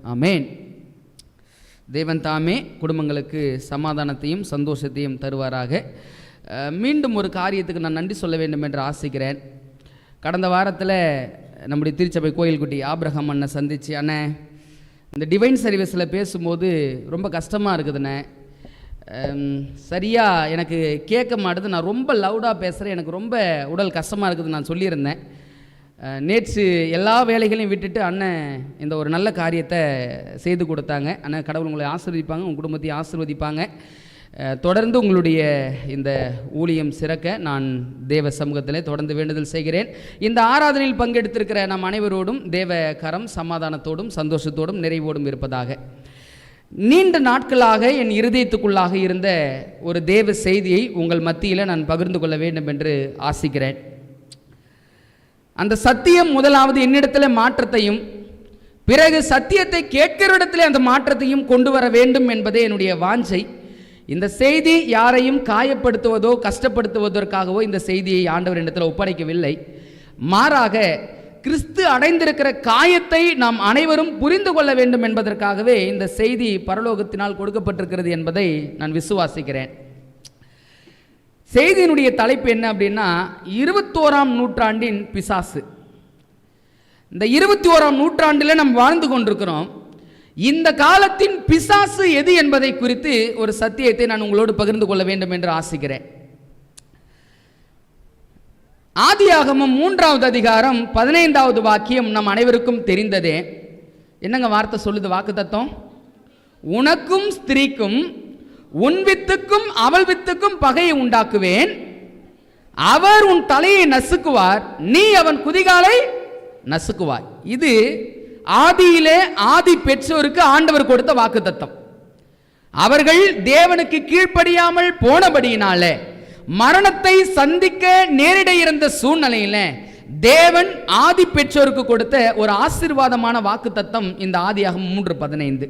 ஆமேன். தேவன் தாமே குடும்பங்களுக்கு சமாதானத்தையும் சந்தோஷத்தையும் தருவாராக. மீண்டும் ஒரு காரியத்துக்கு நான் நன்றி சொல்ல வேண்டும் என்று ஆசைக்கிறேன். கடந்த வாரத்தில் நம்முடைய திருச்சபை கோயில்குட்டி ஆபிரகாம் அண்ணனை சந்தித்து, அண்ணே இந்த டிவைன் சர்வீஸில் பேசும்போது ரொம்ப கஷ்டமாக இருக்குதுண்ணே, சரியாக எனக்கு கேட்க மாட்டுது, நான் ரொம்ப லவுடாக பேசுகிறேன், எனக்கு ரொம்ப உடல் கஷ்டமாக இருக்குது நான் சொல்லியிருந்தேன். நேற்று எல்லா வேலைகளையும் விட்டுட்டு அண்ணன் இந்த ஒரு நல்ல காரியத்தை செய்து கொடுத்தாங்க. அண்ணன் கடவுள் உங்களை ஆசீர்வதிப்பாங்க, உங்கள் குடும்பத்தையும் ஆசீர்வதிப்பாங்க. தொடர்ந்து உங்களுடைய இந்த ஊழியம் சிறக்க நான் தேவ சமூகத்திலே தொடர்ந்து வேண்டுதல் செய்கிறேன். இந்த ஆராதனையில் பங்கெடுத்திருக்கிற நம் அனைவரோடும் தேவ கரம் சமாதானத்தோடும் சந்தோஷத்தோடும் நிறைவோடும் இருப்பதாக. நீண்ட நாட்களாக என் இருதயத்துக்குள்ளாக இருந்த ஒரு தேவ செய்தியை உங்கள் மத்தியில் நான் பகிர்ந்து கொள்ள வேண்டும் என்று ஆசிக்கிறேன். அந்த சத்தியம் முதலாவது என்னிடத்தில் மாற்றத்தையும், பிறகு சத்தியத்தை கேட்கிற இடத்துல அந்த மாற்றத்தையும் கொண்டு வர வேண்டும் என்பதே என்னுடைய வாஞ்சை. இந்த செய்தி யாரையும் காயப்படுத்துவதோ கஷ்டப்படுத்துவதற்காகவோ இந்த செய்தியை ஆண்டவர் இடத்துல ஒப்படைக்கவில்லை. மாறாக கிறிஸ்து அடைந்திருக்கிற காயத்தை நாம் அனைவரும் புரிந்து கொள்ள வேண்டும் என்பதற்காகவே இந்த செய்தி பரலோகத்தினால் கொடுக்கப்பட்டிருக்கிறது என்பதை நான் விசுவாசிக்கிறேன். செய்தியினுடைய தலைப்பு என்ன அப்படின்னா, 21ஆம் நூற்றாண்டின் பிசாசு. இந்த 21ஆம் நூற்றாண்டில் நாம் வாழ்ந்து கொண்டிருக்கிறோம். இந்த காலத்தின் பிசாசு எது என்பதை குறித்து ஒரு சத்தியத்தை நான் உங்களோடு பகிர்ந்து கொள்ள வேண்டும் என்று ஆசிக்கிறேன். ஆதியாகமம் 3வது அதிகாரம் 15வது வாக்கியம் நம் அனைவருக்கும் தெரிந்ததே. என்னங்க வார்த்தை சொல்லுது? வாக்கு தத்தம், உனக்கும் ஸ்திரீக்கும் உன் வித்துக்கும் அவள் வித்துக்கும் பகையை உண்டாக்குவேன், அவர் உன் தலையை நசுக்குவார், நீ அவன் குதிகாலை நசுக்குவாய். இது ஆதியிலே ஆதி பெற்றோருக்கு ஆண்டவர் கொடுத்த வாக்கு தத்தம். அவர்கள் தேவனுக்கு கீழ்ப்படியாமல் போனபடியினாலே மரணத்தை சந்திக்க நேரிட இருந்த சூழ்நிலையில தேவன் ஆதி பெற்றோருக்கு கொடுத்த ஒரு ஆசீர்வாதமான வாக்கு தத்தம் இந்த ஆதியாகமம் 3:15.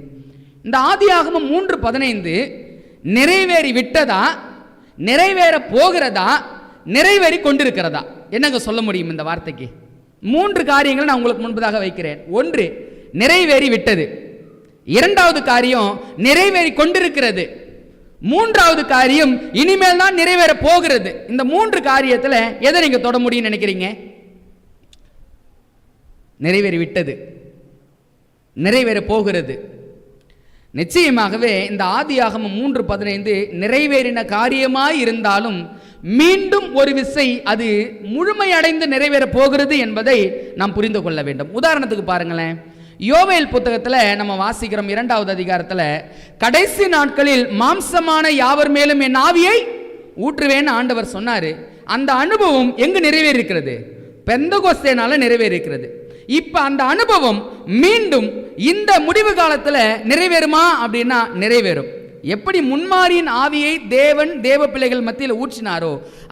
இந்த ஆதியாகமம் 3:15 நிறைவேறி விட்டதா, நிறைவேற போகிறதா, நிறைவேறி கொண்டிருக்கிறதா? என்னங்க சொல்ல முடியும் இந்த வார்த்தைக்கு? 3 காரியங்களை நான் உங்களுக்கு முன்பதாக வைக்கிறேன். 1, நிறைவேறி விட்டது. 2வது காரியம் நிறைவேறி கொண்டிருக்கிறது. 3வது காரியம் இனிமேல் தான் நிறைவேற போகிறது. இந்த 3 காரியத்தில் எதை நீங்க தொட முடியும் நினைக்கிறீங்க? நிறைவேறி விட்டது, நிறைவேற போகிறது. நிச்சயமாகவே இந்த ஆதியாகமம் 3:15 நிறைவேறின காரியமாய் இருந்தாலும் மீண்டும் ஒரு விசை அது முழுமையடைந்து நிறைவேற போகிறது என்பதை நாம் புரிந்து கொள்ள வேண்டும். உதாரணத்துக்கு பாருங்களேன், யோவேல் புத்தகத்தில் நம்ம வாசிக்கிறோம் 2வது அதிகாரத்தில், கடைசி நாட்களில் மாம்சமான யாவர் மேலும் என் ஆவியை ஊற்றுவேன்னு ஆண்டவர் சொன்னார். அந்த அனுபவம் எங்கு நிறைவேறிருக்கிறது? பெந்தகோஸ்தேனால நிறைவேறிருக்கிறது. இப்ப அந்த அனுபவம் மீண்டும் இந்த முடிவு காலத்தில் நிறைவேறுமா அப்படின்னா நிறைவேறும். எப்படி முன்மாரியின் ஆவியை தேவன் தேவ பிள்ளைகள் மத்தியில் ஊற்றினாரோ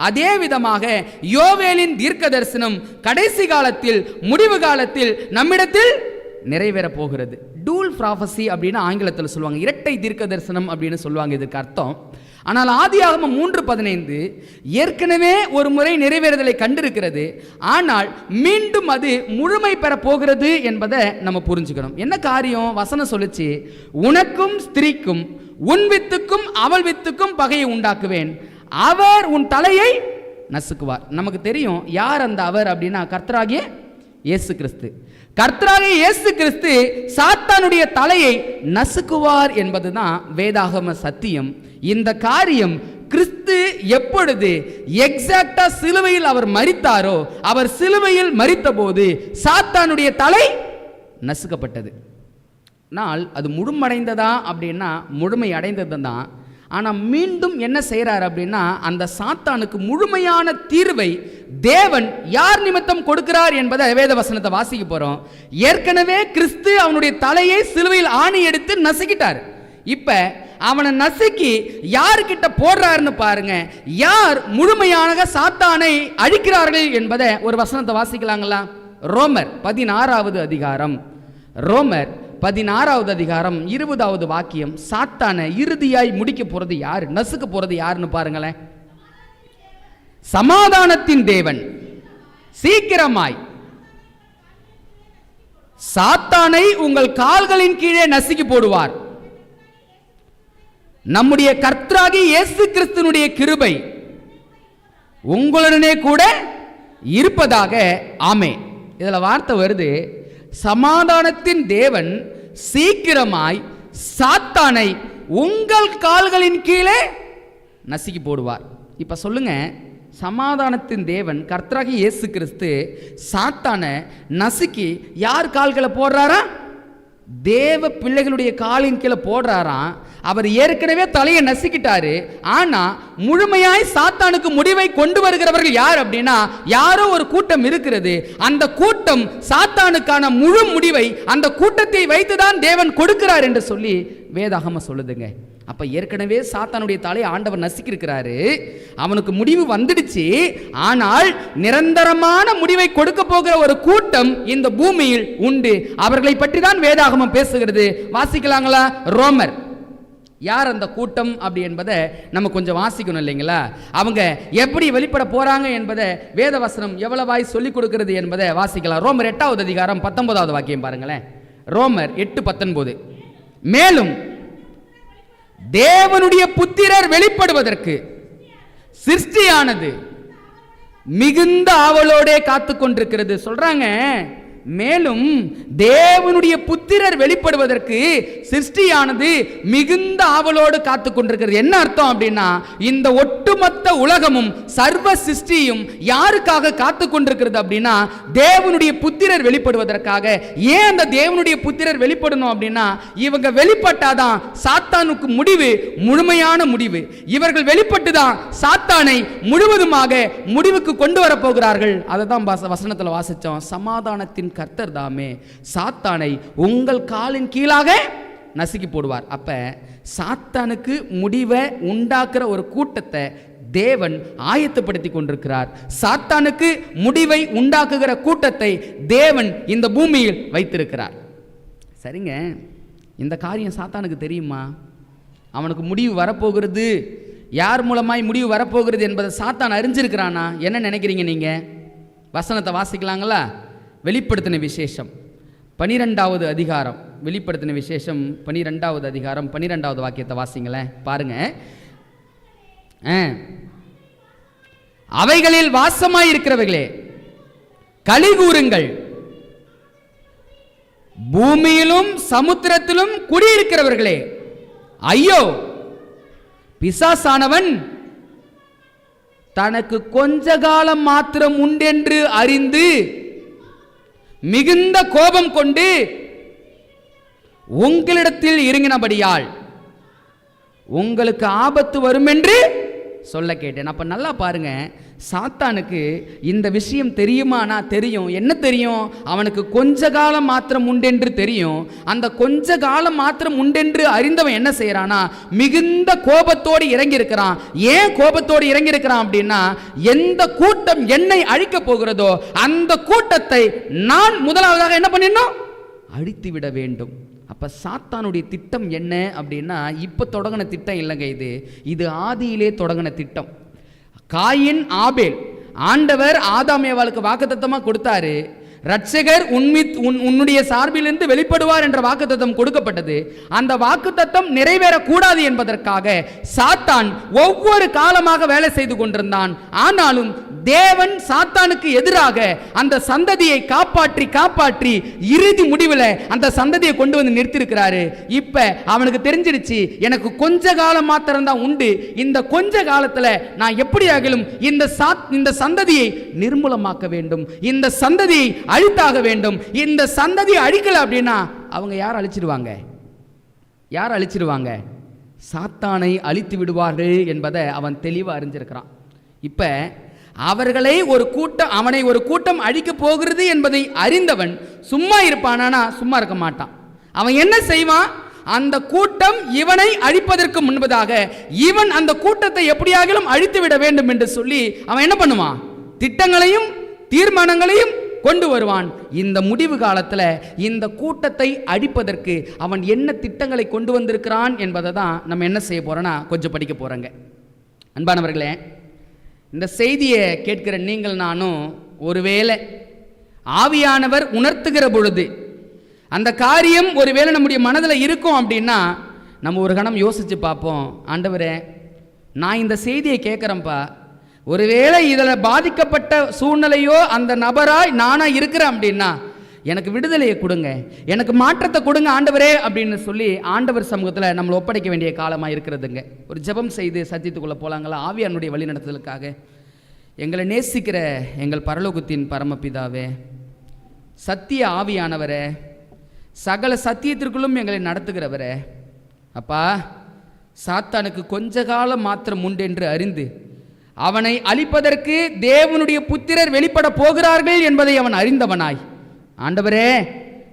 அதே விதமாக யோவேலின் தீர்க்க தரிசனம் கடைசி காலத்தில் முடிவு காலத்தில் நம்மிடத்தில் நிறைவேற போகிறது. டூல் ப்ராஃபசி அப்படின்னு ஆங்கிலத்தில் சொல்லுவாங்க, இரட்டை தீர்க்க தரிசனம் அப்படின்னு சொல்லுவாங்க இதுக்கு அர்த்தம். ஆனால் ஆதியாகமம் 3:15 ஏற்கனவே ஒரு முறை நிறைவேறுதலை கண்டிருக்கிறது. ஆனால் மீண்டும் அது முழுமை பெற போகிறது என்பதை நம்ம புரிஞ்சுக்கணும். என்ன காரியம்? வசனம் சொல்லுச்சு, உனக்கும் ஸ்திரீக்கும் உன் வித்துக்கும் அவள் வித்துக்கும் பகையை உண்டாக்குவேன், அவர் உன் தலையை நசுக்குவார். நமக்கு தெரியும் யார் அந்த அவர் அப்படின்னா கர்த்தராகிய இயேசு கிறிஸ்து. கர்த்தராகிய இயேசு கிறிஸ்து சாத்தானுடைய தலையை நசுக்குவார் என்பதுதான் வேதாகம சத்தியம். இந்த காரியம் கிறிஸ்து எப்பொழுது எக்ஸாக்டா சிலுவையில் அவர் மரித்தாரோ, அவர் சிலுவையில் மரித்த போது சாத்தானுடைய தலை நசுக்கப்பட்டது. ஆனால் அது முழுமடைந்ததா அப்படின்னா முழுமை அடைந்தது தான். ஆனால் மீண்டும் என்ன செய்கிறார் அப்படின்னா அந்த சாத்தானுக்கு முழுமையான தீர்வை தேவன் யார் நிமித்தம் கொடுக்கிறார் என்பதை வேத வசனத்தை வாசிக்க போறோம். ஏற்கனவே கிறிஸ்து அவனுடைய தலையை சிலுவையில் ஆணி எடுத்து நசுக்கிட்டார். இப்ப அவனை நசுக்கி யாருக்கிட்ட போடுறாருன்னு பாருங்க. யார் முழுமையாக சாத்தானை அழிக்கிறார்கள் என்பதை ஒரு வசனத்தை வாசிக்கலாங்களா? ரோமர் 16வது அதிகாரம், ரோமர் 16வது அதிகாரம் 20வது வாக்கியம். சாத்தானை இறுதியாய் முடிக்க போறது யாரு, நசுக்க போறது யாருன்னு பாருங்களேன். சமாதானத்தின் தேவன் சீக்கிரமாய் சாத்தானை உங்கள் கால்களின் கீழே நசுக்கி போடுவார். நம்முடைய கர்த்தராகிய இயேசு கிறிஸ்துவினுடைய கிருபை உங்களுடனே கூட இருப்பதாக. ஆமே. இதுல வார்த்தை வருது, சமாதானத்தின் தேவன் சீக்கிரமாய் சாத்தானை உங்கள் கால்களின் கீழே நசுக்கி போடுவார். இப்ப சொல்லுங்க, சமாதானத்தின் தேவன் கர்த்தராகிய இயேசு கிறிஸ்து சாத்தானை நசுக்கி யார் கால்களை போடுறாரா? தேவ பிள்ளைகளுடைய காலின் கீழே போடுறாராம். அவர் ஏற்கனவே தலையை நசுக்கிட்டாரு. ஆனா முழுமையாய் சாத்தானுக்கு முடிவை கொண்டு வருகிறவர்கள் யார் அப்படின்னா, யாரோ ஒரு கூட்டம் இருக்கிறது. அந்த கூட்டம் சாத்தானுக்கான முழு முடிவை அந்த கூட்டத்தை வைத்துதான் தேவன் கொடுக்கிறார் என்று சொல்லி வேதாகமம் சொல்லுதுங்க. அப்ப ஏற்கனவே சாத்தானுடைய தலையை ஆண்டவர் நசுக்கி இருக்கிறாரு. அவனுக்கு முடிவு வந்துடுச்சு. ஆனால் நிரந்தரமான முடிவை கொடுக்க போகிற ஒரு கூட்டம் இந்த பூமியில் உண்டு. அவர்களை பற்றி தான் வேதாகமம் பேசுகிறது. வாசிக்கலாங்களா? ரோமர். யார் அந்த கூட்டம் அப்படி என்பதை நம்ம கொஞ்சம் வாசிக்கணும் இல்லைங்களா? அவங்க எப்படி வெளிப்பட போறாங்க என்பதை வேதவசனம் எவ்வளவாய் சொல்லிக் கொடுக்கிறது என்பதை வாசிக்கலாம். ரோமர் 8வது அதிகாரம் 19வது வாக்கியம் பாருங்களேன். ரோமர் 8:19. மேலும் தேவனுடைய புத்திரர் வெளிப்படுவதற்கு சிருஷ்டியானது மிகுந்த ஆவலோடே காத்து கொண்டிருக்கிறது சொல்றாங்க. மேலும் தேவனுடைய புத்திரர் வெளிப்படுவதற்கு சிருஷ்டியானது மிகுந்த ஆவலோடு காத்து கொண்டிருக்கிறது. என்ன அர்த்தம் அப்படின்னா, இந்த ஒட்டுமொத்த உலகமும் சர்வ சிருஷ்டியும் யாருக்காக காத்து கொண்டிருக்கிறது அப்படின்னா, தேவனுடைய புத்திரர் வெளிப்படுவதற்காக. ஏன் அந்த தேவனுடைய புத்திரர் வெளிப்படணும் அப்படின்னா, இவங்க வெளிப்பட்டாதான் சாத்தானுக்கு முடிவு, முழுமையான முடிவு. இவர்கள் வெளிப்பட்டுதான் சாத்தானை முழுவதுமாக முடிவுக்கு கொண்டு வர போகிறார்கள். அதை தான் வசனத்தில் வாசிச்சோம். சமாதானத்தின் கர்த்தர் தாமே சாத்தானை உங்கள் காலின் கீழாக நசுக்கி போடுவார். அப்ப சாத்தானுக்கு முடிவை உண்டாக்குற ஒரு கூட்டத்தை தேவன் ஆயத்தப்படுத்தி கொண்டிருக்கிறார். சாத்தானுக்கு முடிவை உண்டாக்குகிற கூட்டத்தை தேவன் இந்த பூமியில் வைத்திருக்கிறார். சரிங்க, இந்த காரியம் சாத்தானுக்கு தெரியுமா? அவனுக்கு முடிவு வரப்போகிறது, யார் மூலமாய் முடிவு வரப்போகிறது என்பதை சாத்தான் அறிஞ்சிருக்கிறானா? என்ன நினைக்கிறீங்க நீங்க? வசனத்தை வாசிக்கலாங்களா? வெளிப்படுத்தின விசேஷம் 12வது அதிகாரம். வெளிப்படுத்தின விசேஷம் 12வது அதிகாரம் 12வது வாக்கியத்தை வாசிங்களேன். பாருங்க. அவைகளில் வாசமாயிருக்கிறவர்களே களி கூறுங்கள், பூமியிலும் சமுத்திரத்திலும் குடியிருக்கிறவர்களே ஐயோ, பிசாசானவன் தனக்கு கொஞ்ச காலம் மாத்திரம் உண்டென்று அறிந்து மிகுந்த கோபம் கொண்டு உங்களிடத்தில் இறங்கினபடியால் உங்களுக்கு ஆபத்து வரும் என்று சொல்ல கேட்டேன். அப்ப நல்லா பாருங்க, சாத்தானுக்கு இந்த விஷயம் தெரியுமானா? தெரியும். என்ன தெரியும்? அவனுக்கு கொஞ்ச காலம் மாத்திரம் உண்டென்று தெரியும். அந்த கொஞ்ச காலம் மாத்திரம் உண்டென்று அறிந்தவன் என்ன செய்யறானா, மிகுந்த கோபத்தோடு இறங்கி இருக்கிறான். ஏன் கோபத்தோடு இறங்கி இருக்கிறான் அப்படின்னா, எந்த கூட்டம் என்னை அழிக்க போகிறதோ அந்த கூட்டத்தை நான் முதலாவதாக என்ன பண்ணிடணும்? அழித்து விட வேண்டும். அப்ப சாத்தானுடைய திட்டம் என்ன அப்படின்னா, இப்ப தொடங்கின திட்டம் இல்லைங்க. இது ஆதியிலே தொடங்கின திட்டம். காயின் ஆபேல், ஆண்டவர் ஆதாம் ஏவாளுக்கு வாக்குத்தத்தமா கொடுத்தாரு. ரட்சகர் உன்னுடைய சார்பிலிருந்து வெளிப்படுவார் என்ற வாக்குத்தத்தம் கொடுக்கப்பட்டது. அந்த வாக்குத்தத்தம் நிறைவேறக்கூடாது என்பதற்காக சாத்தான் ஒவ்வொரு காலமாக வேலை செய்து கொண்டிருந்தான். ஆனாலும் தேவன் சாத்தானுக்கு எதிராக அந்த சந்ததியை காப்பாற்றி காப்பாற்றி இறுதி முடிவில் அந்த சந்ததியை கொண்டு வந்து நிறுத்திருக்கிறாரு. இப்ப அவனுக்கு தெரிஞ்சிருச்சு, எனக்கு கொஞ்ச காலம் மாத்திரம் தான் உண்டு. இந்த கொஞ்ச காலத்துல நான் எப்படி ஆகிலும் இந்த சந்ததியை நிர்மூலமாக்க வேண்டும், இந்த சந்ததியை அழித்தாக வேண்டும். இந்த சந்ததியை அழிக்கல அப்படின்னா அவங்க யார் அழிச்சிடுவாங்க? யார் அழிச்சிடுவாங்க? சாத்தானை அழித்து விடுவார்கள் என்பதை அவன் தெளிவாக அறிஞ்சிருக்கிறான். இப்ப அவர்களை அவனை ஒரு கூட்டம் அழிக்க போகிறது என்பதை அறிந்தவன் சும்மா இருப்பானா? சும்மா இருக்க மாட்டான். அவன் என்ன செய்வான்? அந்த கூட்டம் இவனை அழிப்பதற்கு முன்பதாக இவன் அந்த கூட்டத்தை எப்படியாகிலும் அழித்து விட வேண்டும் என்று சொல்லி அவன் என்ன பண்ணுவான்? திட்டங்களையும் தீர்மானங்களையும் கொண்டு வருவான். இந்த முடிவு காலத்தில் இந்த கூட்டத்தை அழிப்பதற்கு அவன் என்ன திட்டங்களை கொண்டு வந்திருக்கிறான் என்பதை தான் நம்ம என்ன செய்ய போறோம்னா கொஞ்சம் படிக்க போறோங்க. அன்பானவர்களே, இந்த செய்தியை கேட்கிற நீங்கள் நானும் ஒருவேளை ஆவியானவர் உணர்த்துகிற பொழுது அந்த காரியம் ஒருவேளை நம்முடைய மனதில் இருக்கும் அப்படின்னா நம்ம ஒரு கணம் யோசித்து பார்ப்போம், ஆண்டவரே நான் இந்த செய்தியை கேட்குறேன்ப்பா, ஒருவேளை இதில் பாதிக்கப்பட்ட சூழ்நிலையோ அந்த நபராய் நானாக இருக்கிறேன் அப்படின்னா எனக்கு விடுதலையை கொடுங்க, எனக்கு மாற்றத்தை கொடுங்க ஆண்டவரே அப்படின்னு சொல்லி ஆண்டவர் சமூகத்தில் நம்மளை ஒப்படைக்க வேண்டிய காலமாக இருக்கிறதுங்க. ஒரு ஜெபம் செய்து சத்தியத்துக்குள்ளே போகலாங்களா? ஆவியானுடைய வழி நடத்துதலுக்காக எங்களை நேசிக்கிற எங்கள் பரலோகத்தின் பரமபிதாவே, சத்திய ஆவியானவரே, சகல சத்தியத்திற்குள்ளும் எங்களை நடத்துகிறவரே, அப்பா சாத்தானுக்கு கொஞ்ச காலம் மாத்திரம் உண்டு என்று அறிந்து அவனை அழிப்பதற்கு தேவனுடைய புத்திரர் வெளிப்பட போகிறார்கள் என்பதை அவன் அறிந்தவனாய், ஆண்டவரே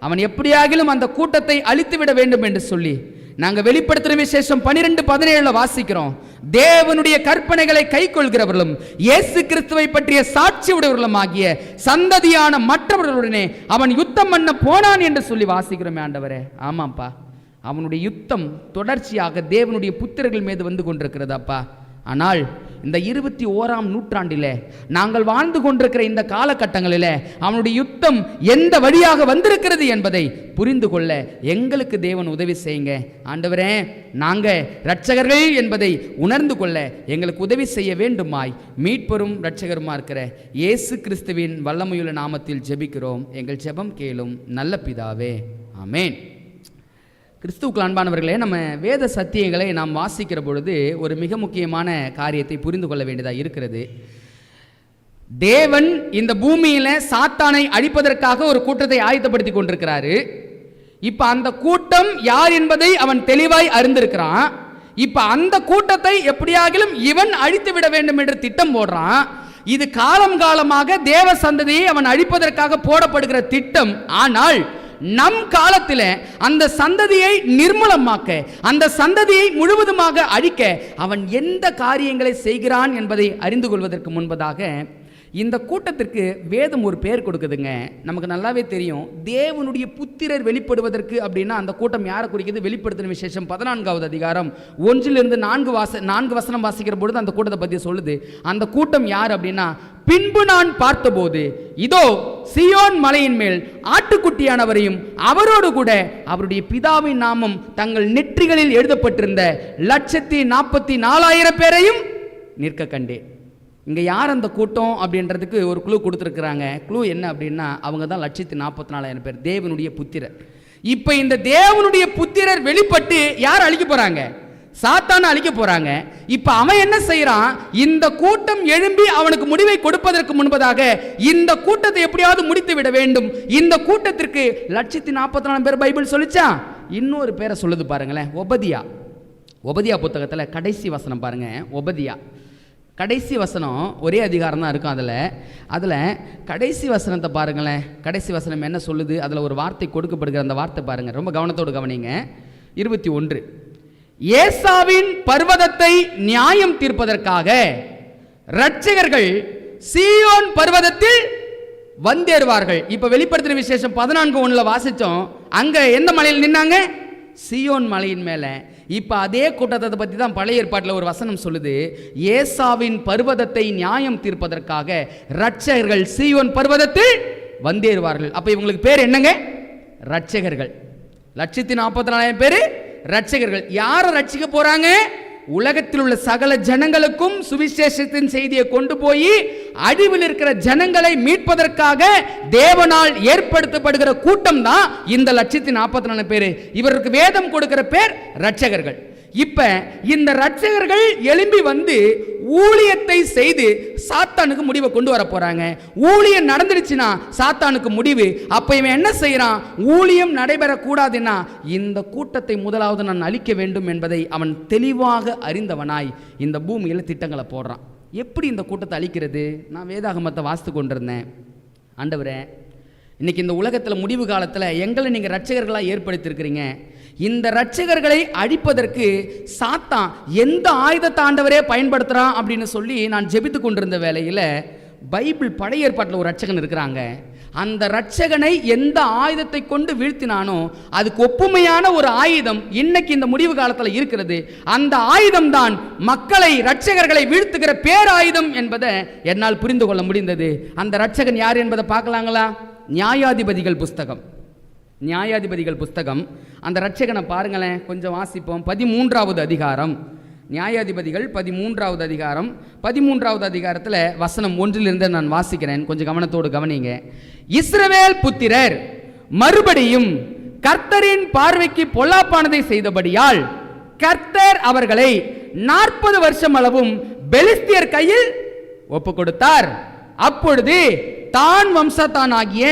அவன் எப்படியாகிலும் அந்த கூட்டத்தை அழித்துவிட வேண்டும் என்று சொல்லி நாங்கள் வெளிப்படுத்துகிற விசேஷம் 12:17 வாசிக்கிறோம். தேவனுடைய கற்பனைகளை கை கொள்கிறவர்களும் இயேசு கிறிஸ்துவை பற்றிய சாட்சி உடையவர்களும் ஆகிய சந்ததியான மற்றவர்களுடனே அவன் யுத்தம் பண்ண போனான் என்று சொல்லி வாசிக்கிறோமே ஆண்டவரே. ஆமாப்பா, அவனுடைய யுத்தம் தொடர்ச்சியாக தேவனுடைய புத்திரர்கள் மீது வந்து கொண்டிருக்கிறது அப்பா. ஆனால் இந்த 21ஆம் நூற்றாண்டிலே நாங்கள் வாழ்ந்து கொண்டிருக்கிற இந்த காலகட்டங்களில் அவனுடைய யுத்தம் எந்த வழியாக வந்திருக்கிறது என்பதை புரிந்து கொள்ள எங்களுக்கு தேவன் உதவி செய்யுங்க ஆண்டவரே. நாங்கள் இரட்சகர்கள் என்பதை உணர்ந்து கொள்ள எங்களுக்கு உதவி செய்ய வேண்டுமாய் மீட்பரும் இரட்சகருமா இருக்கிற இயேசு கிறிஸ்துவின் வல்லமையுள்ள நாமத்தில் ஜெபிக்கிறோம். எங்கள் ஜெபம் கேளும் நல்ல பிதாவே, ஆமேன். கிறிஸ்துவுக்கு அன்பானவர்களே, நம்ம வேத சத்தியங்களை நாம் வாசிக்கிற பொழுது ஒரு மிக முக்கியமான காரியத்தை புரிந்து கொள்ள வேண்டியதாக இருக்கிறது. தேவன் இந்த பூமியில் சாத்தானை அழிப்பதற்காக ஒரு கூட்டத்தை ஆயத்தப்படுத்தி கொண்டிருக்கிறாரு. இப்போ அந்த கூட்டம் யார் என்பதை அவன் தெளிவாய் அறிந்திருக்கிறான். இப்போ அந்த கூட்டத்தை எப்படியாகிலும் இவன் அழித்து விட வேண்டும் என்று திட்டம் போடுறான். இது காலம் காலமாக தேவ சந்ததியை அவன் அழிப்பதற்காக போடப்படுகிற திட்டம். ஆனால் நம் காலத்தில் அந்த சந்ததியை நிர்மூலமாக்க, அந்த சந்ததியை முழுவதுமாக அழிக்க அவன் எந்த காரியங்களை செய்கிறான் என்பதை அறிந்து கொள்வதற்கு முன்பதாக இந்த கூட்டத்திற்கு வேதம் ஒரு பெயர் கொடுக்குதுங்க. நமக்கு நல்லாவே தெரியும், தேவனுடைய புத்திரர் வெளிப்படுவதற்கு அப்படின்னா அந்த கூட்டம் யாரை குறிக்கிறது? வெளிப்படுத்தின விசேஷம் 14வது அதிகாரம் 1 4 வசனம் வாசிக்கிற பொழுது அந்த கூட்டத்தை பற்றி சொல்லுது. அந்த கூட்டம் யார் அப்படின்னா, பின்பு நான் பார்த்தபோது இதோ சீயோன் மலையின் மேல் ஆட்டுக்குட்டியானவரையும் அவரோடு கூட அவருடைய பிதாவின் நாமம் தங்கள் நெற்றிகளில் எழுதப்பட்டிருந்த 144,000 பேரையும் நிற்க கண்டேன். இங்கே யார் அந்த கூட்டம் அப்படின்றதுக்கு ஒரு குழு கொடுத்துருக்குறாங்க. குழு என்ன அப்படின்னா, அவங்க தான் 144,000 பேர், தேவனுடைய புத்திரர். இப்போ இந்த தேவனுடைய புத்திரர் வெளிப்பட்டு யார் அழிக்க போகிறாங்க? சாத்தானை அழிக்க போகிறாங்க. இப்போ அவன் என்ன செய்கிறான்? இந்த கூட்டம் எழும்பி அவனுக்கு முடிவை கொடுப்பதற்கு முன்பதாக இந்த கூட்டத்தை எப்படியாவது முடித்து விட வேண்டும். இந்த கூட்டத்திற்கு 144,000 பேர் பைபிள் சொல்லிச்சா? இன்னொரு பேரை சொல்லுது பாருங்களேன், ஒபதியா புத்தகத்தில் கடைசி வசனம் பாருங்க. ஒபதியா கடைசி வசனம் ஒரே அதிகாரம் தான் இருக்கும். அதில் கடைசி வசனத்தை பாருங்களேன். கடைசி வசனம் என்ன சொல்லுது? அதில் ஒரு வார்த்தை கொடுக்கப்படுகிற அந்த வார்த்தை பாருங்கள், ரொம்ப கவனத்தோடு கவனிங்க. 21, ஏசாவின் பர்வதத்தை நியாயம் தீர்ப்பதற்காக இரட்சகர்கள் சீயோன் பர்வதத்தில் வந்தேறுவார்கள். இப்போ வெளிப்படுத்தின விசேஷம் 14:1 வாசித்தோம். அங்கே எந்த மலையில் நின்னாங்க? சீயோன் மலையின் மேலே. இப்போ அதே கூட்டத்தை பற்றி தான் பழைய ஏற்பாட்டில் ஒரு வசனம் சொல்லுது. ஏசாவின் பர்வதத்தை நியாயம் தீர்ப்பதற்காக இரட்சகர்கள் சீயோன் பர்வதத்தில் வந்தேறுவார்கள். அப்போ இவங்களுக்கு பேர் என்னங்க? இரட்சகர்கள். 144,000 பேர் இரட்சகர்கள். யாரை ரட்சிக்க போறாங்க? உலகத்தில் உள்ள சகல ஜனங்களுக்கும் சுவிசேஷத்தின் செய்தியை கொண்டு போய் அழிவில் இருக்கிற ஜனங்களை மீட்பதற்காக தேவனால் ஏற்படுத்தப்படுகிற கூட்டம் தான் இந்த 144,000 பேர். இவருக்கு வேதம் கொடுக்கிற பேர் இரட்சகர்கள். இப்ப இந்த இரட்சகர்கள் எழும்பி வந்து ஊழியத்தை செய்து சாத்தானுக்கு முடிவை கொண்டு வர போறாங்க. ஊழியம் நடந்துடுச்சுன்னா சாத்தானுக்கு முடிவு. அப்ப இவன் என்ன செய்யறான்? ஊழியம் நடைபெறக்கூடாதுன்னா இந்த கூட்டத்தை முதலாவது நான் அழிக்க வேண்டும் என்பதை அவன் தெளிவாக அறிந்தவனாய் இந்த பூமியில் திட்டங்களை போடுறான். எப்படி இந்த கூட்டத்தை அழிக்கிறது? நான் வேதாகமத்தை வாசித்து கொண்டிருந்தேன். ஆண்டவரே, இன்னைக்கு இந்த உலகத்தில் முடிவு காலத்தில் எங்களை நீங்கள் இரட்சகர்களாக ஏற்படுத்தியிருக்கிறீங்க. இந்த இரட்சகர்களை அழிப்பதற்கு சாத்தான் எந்த ஆயுதத்தை ஆண்டவரே பயன்படுத்துகிறான் அப்படின்னு சொல்லி நான் ஜெபித்து கொண்டிருந்த வேளையில் பைபிள் பழைய ஏற்பாட்டில் ஒரு இரட்சகன் இருக்கிறாங்க. அந்த இரட்சகனை எந்த ஆயுதத்தை கொண்டு வீழ்த்தினானோ அதுக்கு ஒப்புமையான ஒரு ஆயுதம் இன்னைக்கு இந்த முடிவு காலத்தில் இருக்கிறது. அந்த ஆயுதம் தான் மக்களை, இரட்சகர்களை வீழ்த்துகிற பேராயுதம் என்பதை என்னால் புரிந்து கொள்ள முடிந்தது. அந்த இரட்சகன் யார் என்பதை பார்க்கலாங்களா? நியாயாதிபதிகள் புஸ்தகம் நியாயாதிபதிகள் புஸ்தகம், அந்த ரட்சகனை பாருங்களேன், கொஞ்சம் வாசிப்போம். 13வது அதிகாரம், நியாயாதிபதிகள் 13வது அதிகாரம். 13வது அதிகாரத்தில் வசனம் 1 நான் வாசிக்கிறேன், கொஞ்சம் கவனத்தோடு கவனிங்க. இஸ்ரவேல் புத்திரர் மறுபடியும் கர்த்தரின் பார்வைக்கு பொல்லாப்பானதை செய்தபடியால் கர்த்தர் அவர்களை 40 வருஷம் அளவும் பெலிஸ்தியர் கையில் ஒப்பு கொடுத்தார். அப்பொழுது தான் வம்சத்தானாகிய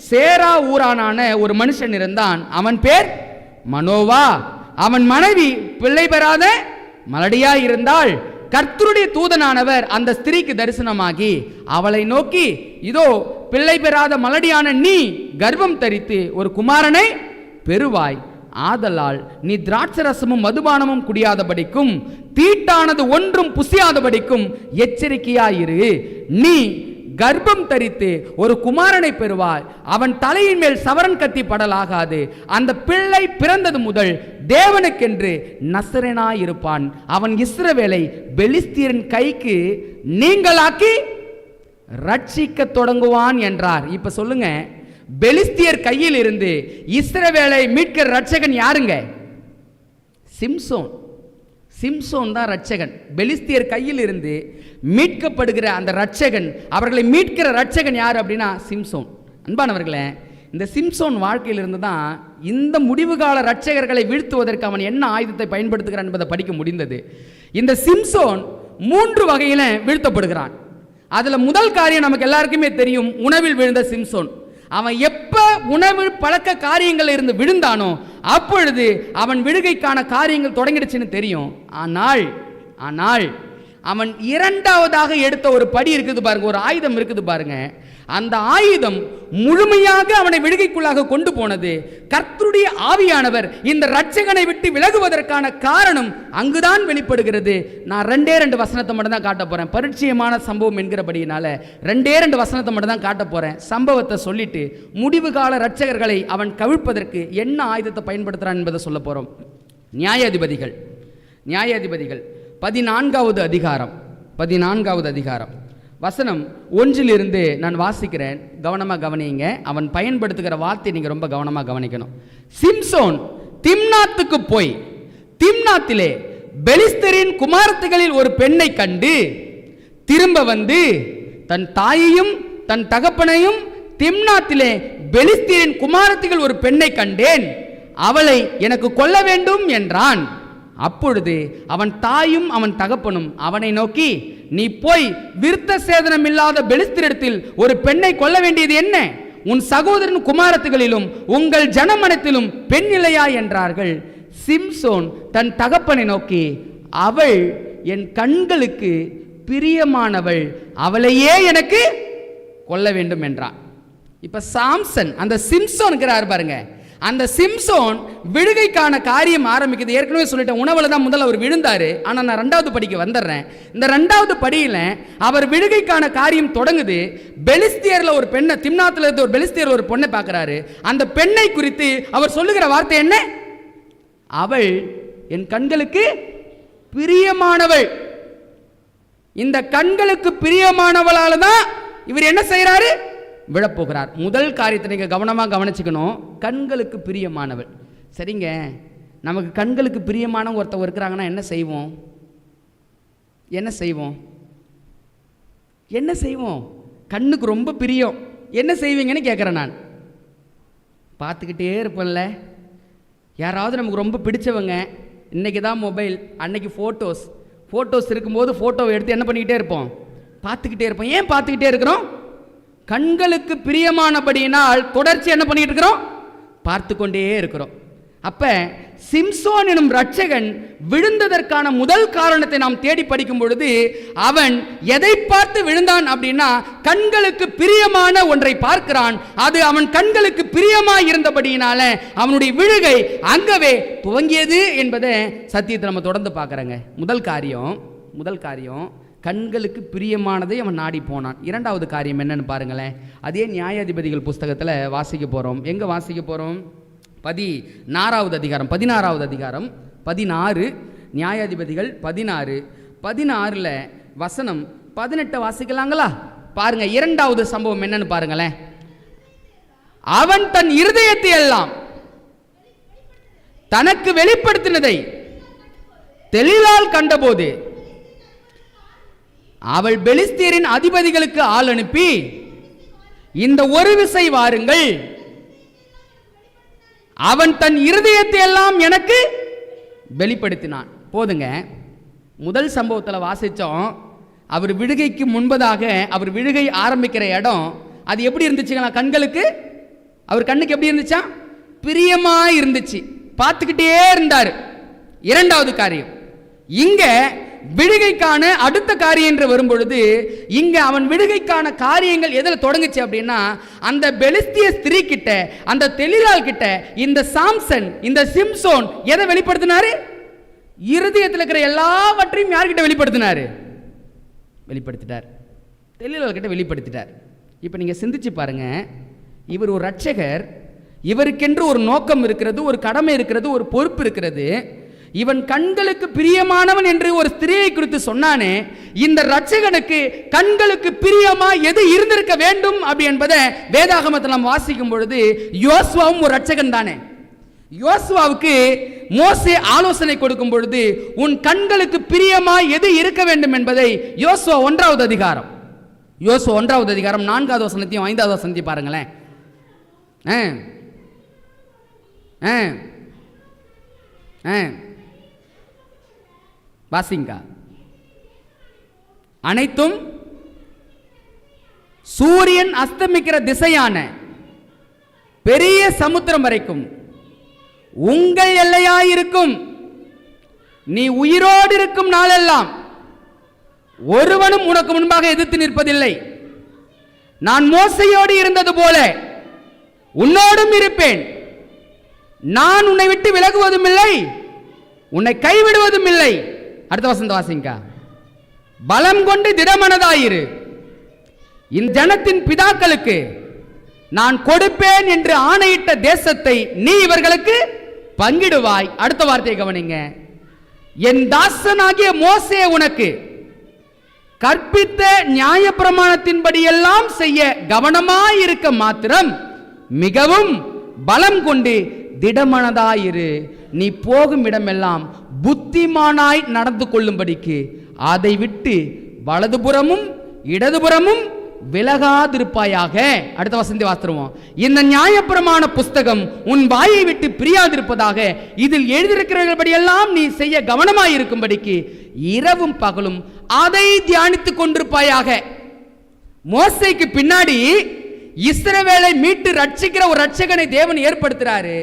சேரா ஊரானான ஒரு மனுஷன் இருந்தான். அவன் பேர் மனோவா. அவன் மனைவி பிள்ளை பெறாத மலடியாய் இருந்தாள். கர்த்தருடைய தூதனானவர் அந்த ஸ்திரீக்கு தரிசனமாகி அவளை நோக்கி, இதோ பிள்ளை பெறாத மலடியான நீ கர்ப்பம் தரித்து ஒரு குமாரனை பெறுவாய். ஆதலால் நீ திராட்சரசமும் மதுபானமும் குடியாதபடிக்கும் தீட்டானது ஒன்றும் புசியாதபடிக்கும் எச்சரிக்கையாயிரு. நீ கர்ப்பம் தரித்து ஒரு குமாரனை பெறுவாய். அவன் தலையின் மேல் சவரன் கத்தி படலாகாது. அந்த பிள்ளை பிறந்தது முதல் தேவனுக்கென்று நசரேனாயிருப்பான். அவன் இஸ்ரவேலை பெலிஸ்தியரின் கைக்கு நீங்களாக்கி ரட்சிக்க தொடங்குவான் என்றார். இப்ப சொல்லுங்க, பெலிஸ்தியர் கையில் இருந்து இஸ்ரவேலை மீட்கிற ரட்சகன் யாருங்க? சிம்சோன். சிம்சோன் தான் ரட்சகன். பெலிஸ்தியர் கையில் இருந்து மீட்கப்படுகிற அந்த ரட்சகன், அவர்களை மீட்கிற ரட்சகன் யார் அப்படின்னா சிம்சோன். அன்பானவர்களே, இந்த சிம்சோன் வாழ்க்கையிலிருந்து தான் இந்த முடிவு கால ரட்சகர்களை வீழ்த்துவதற்கு அவன் என்ன ஆயுதத்தை பயன்படுத்துகிறான் என்பதை படிக்க முடிந்தது. இந்த சிம்சோன் 3 வகையில் வீழ்த்தப்படுகிறான். அதில் முதல் காரியம் நமக்கு எல்லாருக்குமே தெரியும், உணவில் விழுந்த சிம்சோன். அவன் எப்ப உணவு பழக்க காரியங்கள் இருந்து விழுந்தானோ அப்பொழுது அவன் விழுகைக்கான காரியங்கள் தொடங்கிடுச்சுன்னு தெரியும். ஆனால் அவன் இரண்டாவதாக எடுத்த ஒரு படி இருக்குது பாருங்க, ஒரு ஆயுதம் இருக்குது பாருங்க. அந்த ஆயுதம் முழுமையாக அவனை விழுகைக்குள்ளாக கொண்டு போனது கர்த்தருடைய ஆவியானவர் இந்த ரட்சகனை விட்டு விலகுவதற்கான காரணம் அங்குதான் வெளிப்படுகிறது. நான் 2 வசனத்தை மட்டும் தான் காட்ட போறேன். பரிச்சயமான சம்பவம் என்கிறபடியினால 2 வசனத்தை மட்டும் தான் காட்ட போறேன். சம்பவத்தை சொல்லிட்டு முடிவு கால ரட்சகர்களை அவன் கவிழ்ப்பதற்கு என்ன ஆயுதத்தை பயன்படுத்துறான் என்பதை சொல்ல போறோம். நியாயாதிபதிகள் 14வது அதிகாரம் வசனம் 1 நான் வாசிக்கிறேன், கவனமாக கவனிங்க. அவன் பயன்படுத்துகிற வார்த்தை நீங்க ரொம்ப கவனமாக கவனிக்கணும். சிம்சோன் திம்னாத்துக்கு போய் திம்னாத்திலே பெலிஸ்தரின் குமாரத்திகளில் ஒரு பெண்ணை கண்டு திரும்ப வந்து தன் தாயையும் தன் தகப்பனையும், திம்னாத்திலே பெலிஸ்தரின் குமாரத்திகள் ஒரு பெண்ணை கண்டேன், அவளை எனக்கு கொல்ல வேண்டும் என்றான். அப்பொழுது அவன் தாயும் அவன் தகப்பனும் அவனை நோக்கி, நீ போய் விருத்த சேதனம் இல்லாத பெலிஸ்தரிடத்தில் ஒரு பெண்ணை கொல்ல வேண்டியது என்ன? உன் சகோதரன் குமாரத்துகளிலும் உங்கள் ஜனமனத்திலும் பெண் இல்லையா என்றார்கள். சிம்சோன் தன் தகப்பனை நோக்கி, அவள் என் கண்களுக்கு பிரியமானவள், அவளையே எனக்கு கொல்ல வேண்டும் என்றான். இப்ப சாம்சன் அந்த சிம்சோன் பாருங்க, அந்த சிம்சோன் விழுகைக்கான காரியம் ஆரம்பிக்குது. ஏற்கனவே சொல்லிட்டேன், உணவுல தான் முதல்ல அவர் விழுந்தாரு. ஆனா நான் 2வது படிக்கு வந்துடுறேன். இந்த 2வது படியில அவர் விழுகைக்கான காரியம் தொடங்குது. பெலிஸ்தியர்ல ஒரு பெண்ணை, திம்னாத்துல இருந்து ஒரு பெலிஸ்தியர்ல ஒரு பொண்ணை பார்க்கிறாரு. அந்த பெண்ணை குறித்து அவர் சொல்லுகிற வார்த்தை என்ன? அவள் என் கண்களுக்கு பிரியமானவள். இந்த கண்களுக்கு பிரியமானவளால தான் இவர் என்ன செய்யறாரு? விழப்போகிறார். முதல் காரியத்தை நீங்க கவனமாக கவனிச்சுக்கணும். கண்களுக்கு பிரியமானவள். சரிங்க, நமக்கு கண்களுக்கு பிரியமான ஒருத்தவங்க இருக்கிறாங்கன்னா என்ன செய்வோம்? கண்ணுக்கு ரொம்ப பிரியம், என்ன செய்வீங்கன்னு கேட்குறேன் நான். பார்த்துக்கிட்டே இருப்பேன்ல, யாராவது நமக்கு ரொம்ப பிடிச்சவங்க, இன்னைக்கு தான் மொபைல், அன்னைக்கு ஃபோட்டோஸ் இருக்கும்போது ஃபோட்டோவை எடுத்து என்ன பண்ணிக்கிட்டே இருப்போம்? பார்த்துக்கிட்டே இருப்போம். ஏன் பார்த்துக்கிட்டே இருக்கிறோம்? கண்களுக்கு பிரியமானபடியினால் தொடர்ச்சி என்ன பண்ணிட்டு இருக்கிறோம்? பார்த்து கொண்டே இருக்கிறோம். அப்ப சிம்சோன் எனும் ரட்சகன் விழுந்ததற்கான முதல் காரணத்தை நாம் தேடி படிக்கும் பொழுது அவன் எதை பார்த்து விழுந்தான் அப்படின்னா, கண்களுக்கு பிரியமான ஒன்றை பார்க்கிறான். அது அவன் கண்களுக்கு பிரியமாய் இருந்தபடியினால அவனுடைய விழுகை அங்கவே துவங்கியது என்பதை சத்தியத்தை நம்ம தொடர்ந்து பார்க்குறோங்க. முதல் காரியம் கண்களுக்கு பிரியமானதை அவன் நாடி போனான். 2வது காரியம் என்னன்னு பாருங்களேன். அதே நியாயாதிபதிகள் புஸ்தகத்தில் வாசிக்க போகிறோம். எங்கே வாசிக்க போகிறோம்? 16வது அதிகாரம் 16 நியாயாதிபதிகள் 16 வசனம் 18 வாசிக்கலாங்களா? பாருங்க, 2வது சம்பவம் என்னன்னு பாருங்களேன். அவன் தன் இருதயத்தை எல்லாம் தனக்கு வெளிப்படுத்தினதை தெளிலால் கண்டபோது அவள் பெலிஸ்தியரின் அதிபதிகளுக்கு ஆள் அனுப்பி, இந்த ஒரு விசை வாருங்கள், அவன் தன் இருதயத்தை எல்லாம் எனக்கு வெளிப்படுத்தினான். போதுங்க. முதல் சம்பவத்தில் வாசிச்சோம். அவர் விழுகைக்கு முன்பதாக அவர் விழுகை ஆரம்பிக்கிற இடம் அது எப்படி இருந்துச்சுங்களா? கண்களுக்கு, அவர் கண்ணுக்கு எப்படி இருந்துச்சா? பிரியமா இருந்துச்சு, பார்த்துக்கிட்டே இருந்தார். இரண்டாவது காரியம், இங்க விழுகைக்கான அடுத்த காரியம் என்று வரும்பொழுது இங்க அவன் விழுகைக்கான காரியங்கள் எதில் தொடங்குச்சு அப்படின்னா, அந்த பெலிஸ்திய ஸ்திரீ கிட்ட, அந்த தெளிலால் கிட்ட இந்த சாம்சன், இந்த சிம்சோன் எதை வெளிப்படுத்தினாரு? இருதயத்தில் இருக்கிற எல்லாவற்றையும் யார்கிட்ட வெளிப்படுத்தினாரு? வெளிப்படுத்திட்டார். தெளிலால் கிட்ட வெளிப்படுத்திட்டார். இப்போ நீங்க சிந்திச்சு பாருங்க, இவர் ஒரு ரட்சகர், இவருக்கென்று ஒரு நோக்கம் இருக்கிறது, ஒரு கடமை இருக்கிறது, ஒரு பொறுப்பு இருக்கிறது. இவன் கண்களுக்கு பிரியமானவன் என்று ஒரு ஸ்திரியை குறித்து சொன்னானே, இந்த ரட்சகனுக்கு கண்களுக்கு பிரியமா எது இருந்திருக்க வேண்டும் அப்படி என்பதை வேதாகமத்தில் நாம் வாசிக்கும் பொழுது, யோசுவாவும் ஒரு ரட்சகன் தானே. யோசுவாவுக்கு மோசே ஆலோசனை கொடுக்கும் பொழுது, உன் கண்களுக்கு பிரியமா எது இருக்க வேண்டும் என்பதை யோசுவா 1வது அதிகாரம் 4வது வசனத்தையும் 5வது வசனத்தையும் பாருங்களேன். வாசிங்க. அனைத்தும் சூரியன் அஸ்தமிக்கிற திசையான பெரிய சமுத்திரம் வரைக்கும் உங்கள் எல்லையாயிருக்கும். நீ உயிரோடு இருக்கும் நாளெல்லாம் ஒருவனும் உனக்கு முன்பாக எதிர்த்து நிற்பதில்லை. நான் மோசையோடு இருந்தது போல உன்னோடும் இருப்பேன். நான் உன்னை விட்டு விலகுவதும் இல்லை, உன்னை கைவிடுவதும் இல்லை. அடுத்த வசந்த வாசிங்க. பலம் கொண்டு திடமனதாயிரு. இந்த ஜனத்தின் பிதாக்களுக்கு நான் கொடுப்பேன் என்று ஆணையிட்ட தேசத்தை நீ இவர்களுக்கு பங்கிடுவாய். அடுத்த வார்த்தையை கவனிங்க. என் தாசனாகிய மோசே உனக்கு கற்பித்த நியாயப்பிரமாணத்தின்படி எல்லாம் செய்ய கவனமாயிருக்க மாத்திரம் மிகவும் பலம் கொண்டு திடமனதாயிரு. நீ போகும் இடமெல்லாம் புத்திமானாய் நடந்து கொள்ளும்படிக்கு அதை விட்டு வலதுபுறமும் இடதுபுறமும் விலகாதிருப்பாயாக. அடுத்த வசந்தி வாசித்துருவோம். இந்த நியாயப்பிரமாண புஸ்தகம் உன் வாயை விட்டு பிரியாதிருப்பதாக, இதில் எழுதியிருக்கிறபடியெல்லாம் நீ செய்ய கவனமாயிருக்கும்படிக்கு இரவும் பகலும் அதை தியானித்துக் கொண்டிருப்பாயாக. மோசேக்கு பின்னாடி இஸ்ரவேலை மீட்டு ரட்சிக்கிற ஒரு ரட்சகனை தேவன் ஏற்படுத்துறாரு.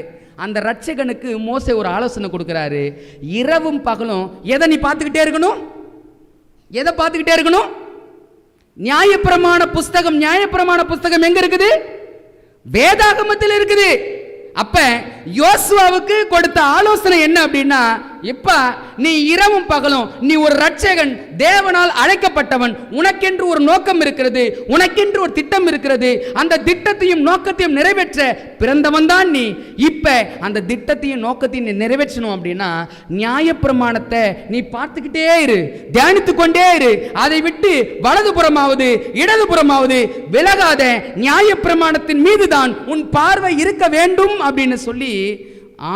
அந்த ரட்சகனுக்கு மோசே ஒரு ஆலோசனை கொடுக்கிறாரு. இரவும் பகலும் எதை நீ பார்த்துக்கிட்டே இருக்கணும்? எதை பார்த்துக்கிட்டே இருக்கணும்? நியாயப்பிரமாண புஸ்தகம். நியாயப்பிரமாண புஸ்தகம் எங்க இருக்குது? வேதாகமத்தில் இருக்குது. அப்ப யோசுவாவுக்கு கொடுத்த ஆலோசனை என்ன அப்படின்னா, இப்ப நீ இரவும் பகலும், நீ ஒரு ரட்சகன், தேவனால் அழைக்கப்பட்டவன், உனக்கென்று ஒரு நோக்கம் இருக்கிறது, உனக்கென்று ஒரு திட்டம் இருக்கிறது. அந்த திட்டத்தையும் நோக்கத்தையும் நிறைவேற்ற பிறந்தவன் தான் நீ. இப்ப அந்த திட்டத்தையும் நோக்கத்தையும் நீ நிறைவேற்றணும் அப்படின்னா நியாயப்பிரமாணத்தை நீ பார்த்துக்கிட்டே இரு, தியானித்து கொண்டே இரு. அதை விட்டு வலதுபுறமாவது இடதுபுறமாவது விலகாத. நியாயப்பிரமாணத்தின் மீதுதான் உன் பார்வை இருக்க வேண்டும் அப்படின்னு சொல்லி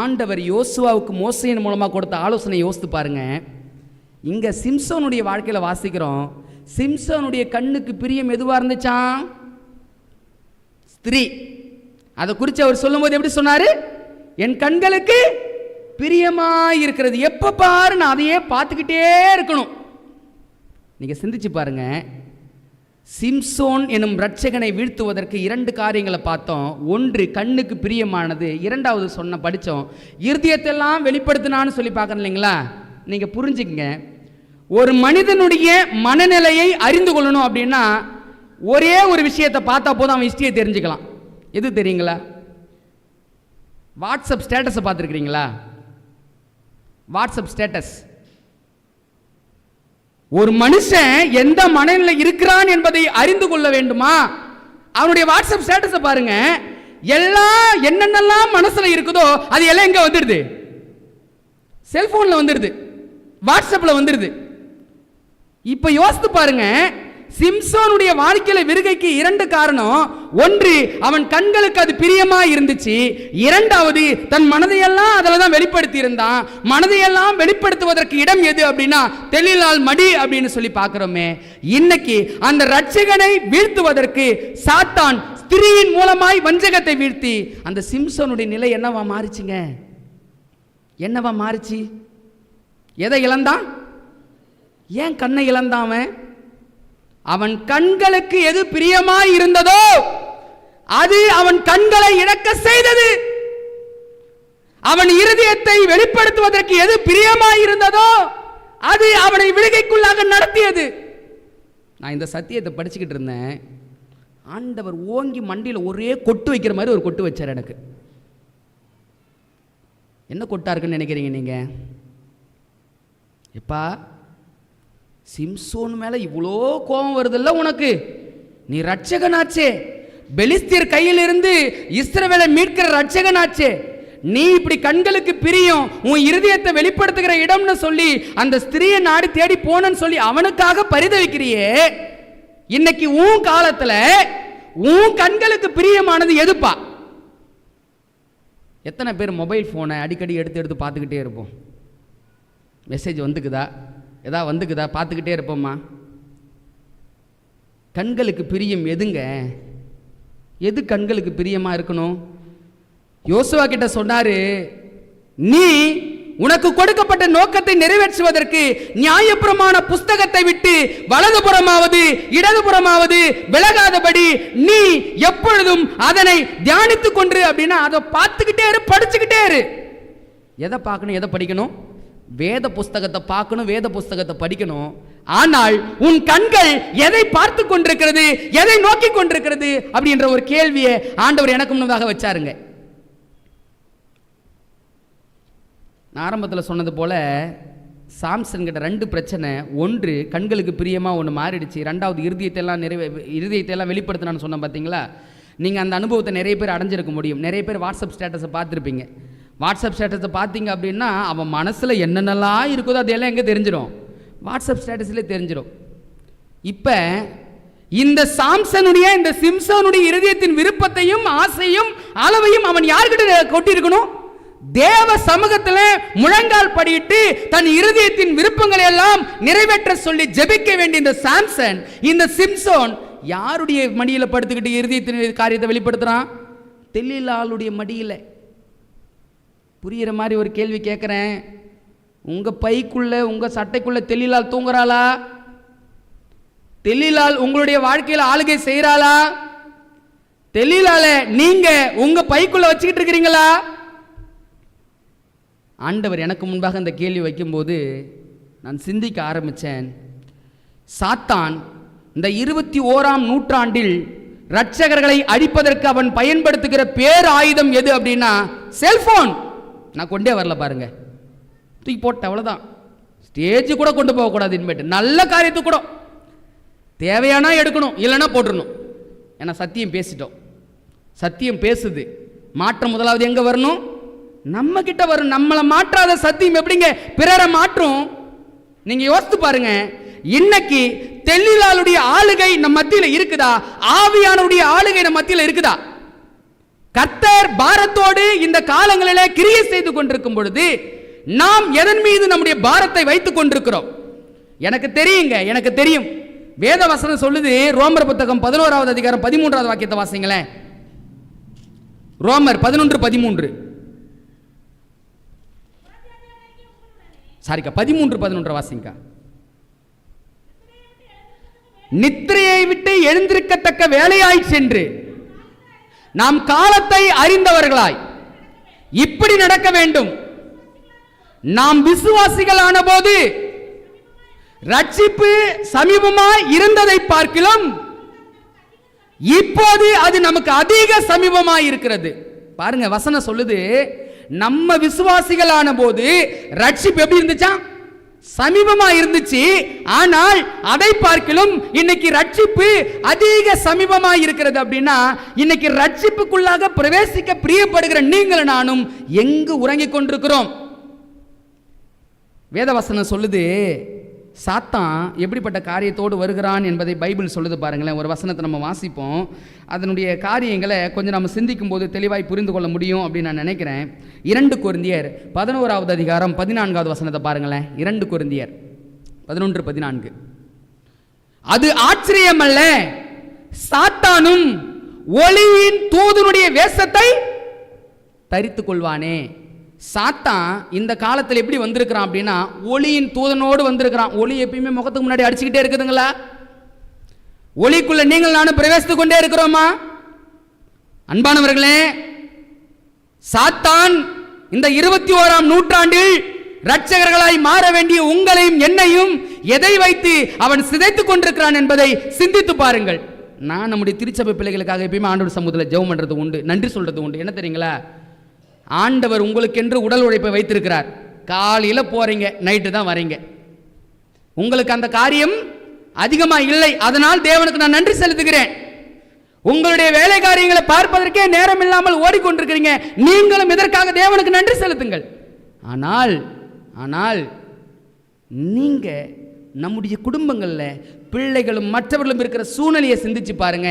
ஆண்டவர் யோசுவாவுக்கு மோசேயின் மூலமாக கொடுத்த ஆலோசனை யோசித்து பாருங்க. இங்க சிம்சோனுடைய வாழ்க்கையில் வாசிக்கிறோம். சிம்சோனுடைய கண்ணுக்கு பிரியம் எதுவாக இருந்துச்சான்? ஸ்திரீ. அதை குறித்து அவர் சொல்லும்போது எப்படி சொன்னாரு? என் கண்களுக்கு பிரியமாக இருக்கிறது. எப்போ பாரு நான் அதையே பார்த்துக்கிட்டே இருக்கணும். நீங்க சிந்திச்சு பாருங்க. சிம்சோன் எனும் ரட்சகனை வீழ்த்துவதற்கு 2 காரியங்களை பார்த்தோம். ஒன்று கண்ணுக்கு பிரியமானது, இரண்டாவது படித்தோம் இருதயத்தெல்லாம் வெளிப்படுத்தினான்னு சொல்லி பார்க்கணும் இல்லைங்களா? நீங்கள் புரிஞ்சுக்கங்க, ஒரு மனிதனுடைய மனநிலையை அறிந்து கொள்ளணும் அப்படின்னா ஒரே ஒரு விஷயத்தை பார்த்தா போதும் அவன் ஹிஸ்டரியை தெரிஞ்சுக்கலாம். எது தெரியுங்களா? வாட்ஸ்அப் ஸ்டேட்டஸை பார்த்துருக்கிறீங்களா? WhatsApp status. ஒரு மனுஷன் எந்த மனநிலை இருக்கிறான் என்பதை அறிந்து கொள்ள வேண்டுமா? அவனுடைய வாட்ஸ்அப் ஸ்டேட்டஸை பாருங்க. எல்லாம் என்னென்னலாம் மனசுல இருக்குதோ அது எல்லாம் எங்க வந்துடுது? செல்போன்ல வந்துடுது, வாட்ஸ்அப்ல வந்துடுது. இப்ப யோசித்து பாருங்க, சிம்சோனுடைய வாழ்க்கையில விருகைக்கு 2 காரணம். ஒன்று, அவன் கண்களுக்கு அது பிரியமா இருந்துச்சு. இரண்டாவது, தன் மனதையெல்லாம் அதில் தான் வெளிப்படுத்தி இருந்தான். மனதையெல்லாம் வெளிப்படுத்துவதற்கு இடம் எது அப்படின்னா தெலீலாள் மடி அப்படின்னு சொல்லி பார்க்கிறோமே. இன்னைக்கு அந்த ரட்சகனை வீழ்த்துவதற்கு சாத்தான் ஸ்திரீயின் மூலமாய் வஞ்சகத்தை வீழ்த்தி அந்த சிம்சோனுடைய நிலை என்னவா மாறிச்சுங்க? என்னவா மாறிச்சு? எதை இழந்தான்? ஏன் கண்ணை இழந்தான்? அவன் கண்களுக்கு எது பிரியமாய் இருந்ததோ அது அவன் கண்களை இழக்க செய்தது. அவன் இருதயத்தை வெளிப்படுத்துவதற்கு எது பிரியமாய் இருந்ததோ அது அவனை விழுகைக்குள்ளாக நடத்தியது. நான் இந்த சத்தியத்தை படிச்சுக்கிட்டு இருந்தேன். ஆண்டவர் ஓங்கி மண்டியில் ஒரே கொட்டு வைக்கிற மாதிரி ஒரு கொட்டு வச்சார் எனக்கு. என்ன கொட்டா இருக்குன்னு நினைக்கிறீங்க நீங்க? எப்பா, சிம்சோன் மேல இவ்வளோ கோபம் வருதில்ல உனக்கு? நீ ரட்சகனாச்சே, பெலிஸ்தியர் கையிலிருந்து இஸ்ரவேலை மீட்கிற ரட்சகனாச்சே, நீ இப்படி கண்களுக்கு பிரியும் உன் இருதயத்தை வெளிப்படுத்துகிற இடம்னு சொல்லி அந்த ஸ்திரியை நாடி தேடி போனன்னு சொல்லி அவனுக்காக பரிதவிக்கிறியே. இன்னைக்கு உன் காலத்துல உன் கண்களுக்கு பிரியமானது எதுப்பா? எத்தனை பேர் மொபைல் போனை அடிக்கடி எடுத்து பார்த்துக்கிட்டே இருப்போம்? மெசேஜ் வந்துக்குதா, ஏதாவது வந்துக்குதா, பார்த்துக்கிட்டே இருப்போம்மா. கண்களுக்கு பிரியம் எதுங்க? எது கண்களுக்கு பிரியமா இருக்கணும்? யோசுவா கிட்ட சொன்னாரு, நீ உனக்கு கொடுக்கப்பட்ட நோக்கத்தை நிறைவேற்றுவதற்கு நியாயப்பிரமாண புஸ்தகத்தை விட்டு வலதுபுறமாவது இடதுபுறமாவது விலகாதபடி நீ எப்பொழுதும் அதனை தியானித்துக் கொண்டு அப்படின்னா அதை பார்த்துக்கிட்டே இரு, படிச்சுக்கிட்டே இரு. எதை பார்க்கணும், எதை படிக்கணும்? வேத புஸ்தகத்தை பார்க்கணும், வேத புஸ்தகத்தை படிக்கணும். ஆனால் உன் கண்கள் எதை பார்த்து கொண்டிருக்கிறது, எதை நோக்கி கொண்டிருக்கிறது அப்படின்ற ஒரு கேள்வியை ஆண்டவர் எனக்கு முன்னதாக வச்சாருங்க. நான் ஆரம்பத்தில் சொன்னது போல சாம்சன் கிட்ட 2 பிரச்சனை. ஒன்று, கண்களுக்கு பிரியமாக ஒன்று மாறிடுச்சு. 2வது, இருதயத்தையெல்லாம் வெளிப்படுத்தினான்னு சொன்னேன் பார்த்தீங்களா? நீங்கள் அந்த அனுபவத்தை நிறைய பேர் அடைஞ்சிருக்க முடியும். நிறைய பேர் வாட்ஸ்அப் ஸ்டேட்டஸை பார்த்துருப்பீங்க. வாட்ஸ்அப் ஸ்டேட்டஸை பார்த்தீங்க அப்படின்னா அவன் மனசில் என்னென்னலாம் இருக்குதோ அதெல்லாம் எங்கே தெரிஞ்சிடும்? வாட்ஸ்அப் ஸ்டேட்டஸ்லேயே தெரிஞ்சிடும். இப்போ இந்த சாம்சனுடைய இந்த சிம்சோனுடைய இருதயத்தின் விருப்பத்தையும் ஆசையும் அளவையும் அவன் யார்கிட்ட கொட்டியிருக்கணும்? தேவ சமூகத்தில் முழங்கால் படியிட்டு தன் இருதயத்தின் விருப்பங்களை எல்லாம் நிறைவேற்ற சொல்லி ஜெபிக்க வேண்டிய இந்த சாம்சன், இந்த சிம்சோன் யாருடைய மடியில் படுத்துக்கிட்டு இருதயத்தின் காரியத்தை வெளிப்படுத்துறான்? தெலீலாளுடைய மடியில். புரியுற மாதிரி ஒரு கேள்வி கேட்குறேன். உங்க பைக்குள்ள உங்க சட்டைக்குள்ள தெலீலாள் தூங்குறாளா? தெலீலாள் உங்களுடைய வாழ்க்கையில் ஆளுகை செய்யறாளா? தெலீலாள நீங்க உங்க பைக்குள்ள வச்சுக்கிட்டு இருக்கிறீங்களா? ஆண்டவர் எனக்கு முன்பாக இந்த கேள்வி வைக்கும்போது நான் சிந்திக்க ஆரம்பித்தேன். சாத்தான் இந்த 21ஆம் நூற்றாண்டில் இரட்சகர்களை அழிப்பதற்கு அவன் பயன்படுத்துகிற பேர் ஆயுதம் எது அப்படின்னா செல்போன். நான் கொண்டே வரல பாருங்க, தூக்கி போட்ட அவ்வளோதான். ஸ்டேஜ் கூட கொண்டு போகக்கூடாது. இனிமேட்டு நல்ல காரியத்து கூட தேவையானா எடுக்கணும், இல்லைன்னா போட்டுடணும். ஏன்னா சத்தியம் பேசிட்டோம். சத்தியம் பேசுது. மாற்றம் முதலாவது எங்கே வரணும்? நம்ம கிட்ட வரும். நம்மளை மாற்றாத சத்தியம் எப்படிங்க பிறரை மாற்றும்? நீங்க யோசித்து பாருங்க. இன்னைக்கு தெலீலாளுடைய ஆளுகை நம் மத்தியில் இருக்குதா? ஆவியானவருடைய ஆளுகை நம் மத்தியில் இருக்குதா? கர்த்தர் பாரத்தோடு இந்த காலங்களிலே கிரியை செய்து கொண்டிருக்கும் பொழுது நாம் எதன் மீது நம்முடைய பாரத்தை வைத்துக் கொண்டிருக்கிறோம்? எனக்கு தெரியுங்க, எனக்கு தெரியும். வேத வசனம் சொல்லுது. ரோமர் புத்தகம் 11வது அதிகாரம் 13வது வாக்கியத்தை வாசிங்களேன். ரோமர் 11:13. சாரிக்கா 13:11 வாசிங்க. நித்திரையை விட்டு எழுந்திருக்கத்தக்க வேலையாய் சென்று நாம் காலத்தை அறிந்தவர்களாய் இப்படி நடக்க வேண்டும். நாம் விசுவாசிகளான போது ரட்சிப்பு சமீபமாய் இருந்ததை பார்க்கிலும் இப்போது அது நமக்கு அதிக சமீபமாய் இருக்கிறது. பாருங்க, வசனம் சொல்லுது, நம்ம விசுவாசிகளான போது ரட்சிப்பு எப்படி இருந்துச்சா? சமீபமா இருந்துச்சு. ஆனால் அதை பார்க்கிலும் இன்னைக்கு ரட்சிப்பு அதிக சமீபமா இருக்கிறது. அப்படின்னா இன்னைக்கு ரட்சிப்புக்குள்ளாக பிரவேசிக்க பிரியப்படுகிற நீங்கள் நானும் எங்கு உறங்கிக் கொண்டிருக்கிறோம்? வேதவசனம் சொல்லுது, சாத்தான் எப்படிப்பட்ட காரியத்தோடு வருகிறான் என்பதை பைபிள் சொல்லுது பாருங்களேன். ஒரு வசனத்தை நம்ம வாசிப்போம், அதனுடைய காரியங்களை கொஞ்சம் நம்ம சிந்திக்கும் போது தெளிவாய் புரிந்து கொள்ள முடியும் அப்படின்னு நான் நினைக்கிறேன். 2 கொரிந்தியர் 11வது அதிகாரம் 14வது வசனத்தை பாருங்களேன். 2 கொரிந்தியர் 11:14. அது ஆச்சரியமல்ல, சாத்தானும் ஒளியின் தூதனுடைய வேஷத்தை தரித்துக் கொள்வானே. சாத்தான் இந்த காலத்தில் எப்படி வந்திருக்கிறான் அப்படின்னா, ஒளியின் தூதனோடு வந்திருக்கிறான். ஒளி எப்பயுமே முகத்துக்கு முன்னாடி அடிச்சுக்கிட்டே இருக்குதுங்களா? ஒளிக்குள்ள நீங்கள் நானும் பிரவேசித்துக் கொண்டே இருக்கிறோமா? அன்பானவர்களே, சாத்தான் இந்த 21ஆம் நூற்றாண்டில் இரட்சகர்களாய் மாற வேண்டிய உங்களையும் என்னையும் எதை வைத்து அவன் சிதைத்துக் கொண்டிருக்கிறான் என்பதை சிந்தித்து பாருங்கள். நான் நம்முடைய திருச்சபை பிள்ளைகளுக்காக எப்பயுமே ஆண்டவர் சமூகத்தில் ஜெபம் பண்றது உண்டு, நன்றி சொல்றது உண்டு. என்ன தெரியுங்களா? ஆண்டவர் உங்களுக்கென்று உடல் உழைப்பை வைத்திருக்கிறார். காலையில் போறீங்க, நைட்டு தான் வரீங்க. உங்களுக்கு அந்த காரியம் அதிகமா இல்லை, அதனால் தேவனுக்கு நான் நன்றி செலுத்துகிறேன். உங்களுடைய வேலை காரியங்களை பார்ப்பதற்கே நேரம் இல்லாமல் ஓடிக்கொண்டிருக்கிறீங்க, நீங்களும் இதற்காக தேவனுக்கு நன்றி செலுத்துங்கள். ஆனால் நீங்க நம்முடைய குடும்பங்களில் பிள்ளைகளும் மற்றவர்களும் இருக்கிற சூழ்நிலையை சிந்திச்சு பாருங்க.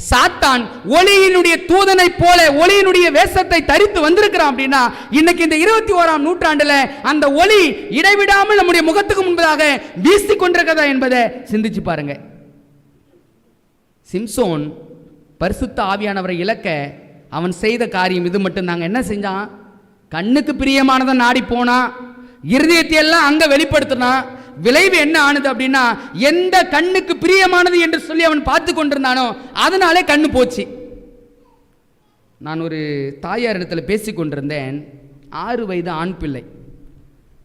சாத்தான் ஒளியினுடைய தூதனை போல ஒளியினுடைய வேஷத்தை தரித்து வந்திருக்கிறான் அப்படின்னா, இன்னைக்கு இந்த 21ஆம் நூற்றாண்டுல அந்த ஒளி இடைவிடாமல் நம்முடைய முகத்துக்கு முன்பதாக வீசிக் கொண்டிருக்கிறதா என்பதை சிந்திச்சு பாருங்க. சிம்சோன் பரிசுத்த ஆவியானவரை இழக்க அவன் செய்த காரியம் இது மட்டும் தாங்க. என்ன செஞ்சான்? கண்ணுக்கு பிரியமானதை நாடி போனா, இருதயத்தை எல்லாம் அங்க வெளிப்படுத்தினா. விளைவு என்ன ஆனது அப்படின்னா, எந்த கண்ணுக்கு பிரியமானது என்று சொல்லி அவன் பார்த்து கொண்டிருந்தானோ அதனாலே கண்ணு போச்சு. நான் ஒரு தாயார் இடத்துல பேசிக் கொண்டிருந்தேன். 6 வயது ஆண் பிள்ளை.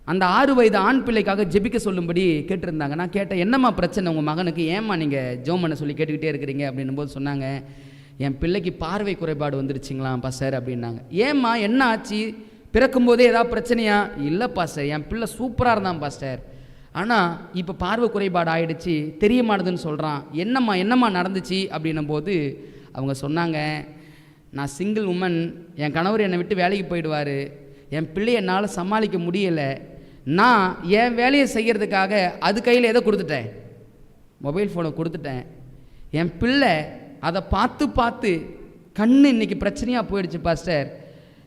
அந்த 6 வயது ஆண் பிள்ளைக்காக ஜெபிக்க சொல்லும்படி கேட்டிருந்தாங்க. நான் கேட்டேன், என்னம்மா பிரச்சனை உங்கள் மகனுக்கு, ஏம்மா நீங்கள் ஜெபம் பண்ண சொல்லி கேட்டுக்கிட்டே இருக்கிறீங்க அப்படின்னும் போது சொன்னாங்க, என் பிள்ளைக்கு பார்வை குறைபாடு வந்துருச்சுங்களா பாஸ்டர் அப்படின்னாங்க. ஏம்மா என்ன ஆச்சு, பிறக்கும் போதே ஏதாவது பிரச்சனையா? இல்லை பாஸ்டர், என் பிள்ளை சூப்பராக இருந்தான் பாஸ்டர், ஆனால் இப்போ பார்வை குறைபாடு ஆயிடுச்சு, தெரியமானதுன்னு சொல்கிறான். என்னம்மா நடந்துச்சு அப்படின்னும் போது அவங்க சொன்னாங்க, நான் சிங்கிள் உமன், என் கணவர் என்னை விட்டு வேலைக்கு போயிடுவார், என் பிள்ளையை என்னால் சமாளிக்க முடியலை, நான் என் வேலையை செய்கிறதுக்காக அது கையில் எதை கொடுத்துட்டேன், மொபைல் ஃபோனை கொடுத்துட்டேன். என் பிள்ளை அதை பார்த்து கண்ணு இன்னைக்கு பிரச்சனையாக போயிடுச்சு பாஸ்டர்,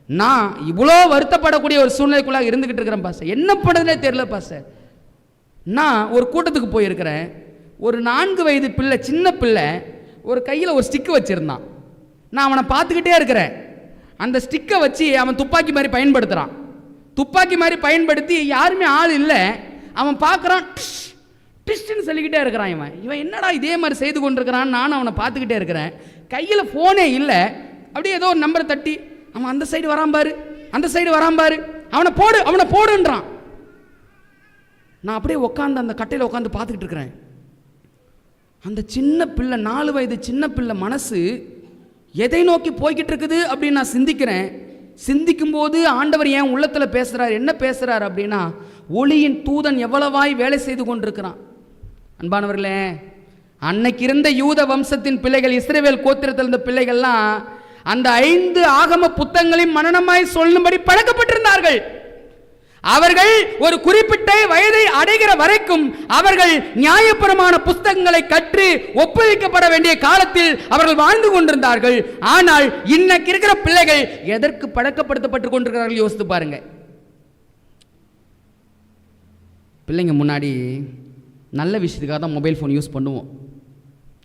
நான் இவ்வளோ வருத்தப்படக்கூடிய ஒரு சூழ்நிலைக்குள்ளாக இருந்துக்கிட்டு இருக்கிறேன் பாஸ்டர், என்ன பண்ணுறதுனே தெரியல பாஸ்டர். நான் ஒரு கூட்டத்துக்கு போயிருக்கிறேன். ஒரு 4 வயது பிள்ளை, சின்ன பிள்ளை, ஒரு கையில் ஒரு ஸ்டிக்கு வச்சுருந்தான். நான் அவனை பார்த்துக்கிட்டே இருக்கிறேன். அந்த ஸ்டிக்கை வச்சு அவன் துப்பாக்கி மாதிரி பயன்படுத்துகிறான். துப்பாக்கி மாதிரி பயன்படுத்தி யாருமே ஆள் இல்லை, அவன் பார்க்குறான், டிஸ்ட்னு சொல்லிக்கிட்டே இருக்கிறான். இவன் என்னடா இதே மாதிரி செய்து கொண்டிருக்கிறான். நானும் அவனை பார்த்துக்கிட்டே இருக்கிறேன். கையில் ஃபோனே இல்லை. அப்படியே ஏதோ ஒரு நம்பரை தட்டி, அவன் அந்த சைடு வராம்பாரு, அந்த சைடு வராம்பாரு, அவனை போடுன்றான். நான் அப்படியே உட்காந்து அந்த கட்டையில் உட்காந்து பார்த்துக்கிட்டு இருக்கிறேன். அந்த சின்ன பிள்ளை, 4 வயது சின்ன பிள்ளை மனசு எதை நோக்கி போய்கிட்டு இருக்குது அப்படின்னு நான் சிந்திக்கிறேன். சிந்திக்கும் போது ஆண்டவர் என் உள்ளத்தில் பேசுகிறார். என்ன பேசுகிறார் அப்படின்னா, ஒளியின் தூதன் எவ்வளவாய் வேலை செய்து கொண்டிருக்கிறான். அன்பானவர்களே, அன்னைக்கு இருந்த யூத வம்சத்தின் பிள்ளைகள், இஸ்ரவேல் கோத்திரத்தில் இருந்த பிள்ளைகள்லாம் அந்த 5 ஆகம புத்தகங்களையும் மனனமாய் சொல்லும்படி பழக்கப்பட்டிருந்தார்கள். அவர்கள் ஒரு குறிப்பிட்ட வயதை அடைகிற வரைக்கும் அவர்கள் நியாயப்பிரமாண புத்தகங்களை கற்று ஒப்புவிக்கப்பட வேண்டிய காலத்தில் அவர்கள் வாழ்ந்து கொண்டிருந்தார்கள். ஆனால் இன்னைக்கு இருக்கிற பிள்ளைகள் எதற்கு பழக்கப்படுத்தப்பட்டு கொண்டிருக்கிறார்கள் யோசித்து பாருங்க. பிள்ளைங்க முன்னாடி நல்ல விஷயத்துக்காக தான் மொபைல் ஃபோன் யூஸ் பண்ணுவோம்.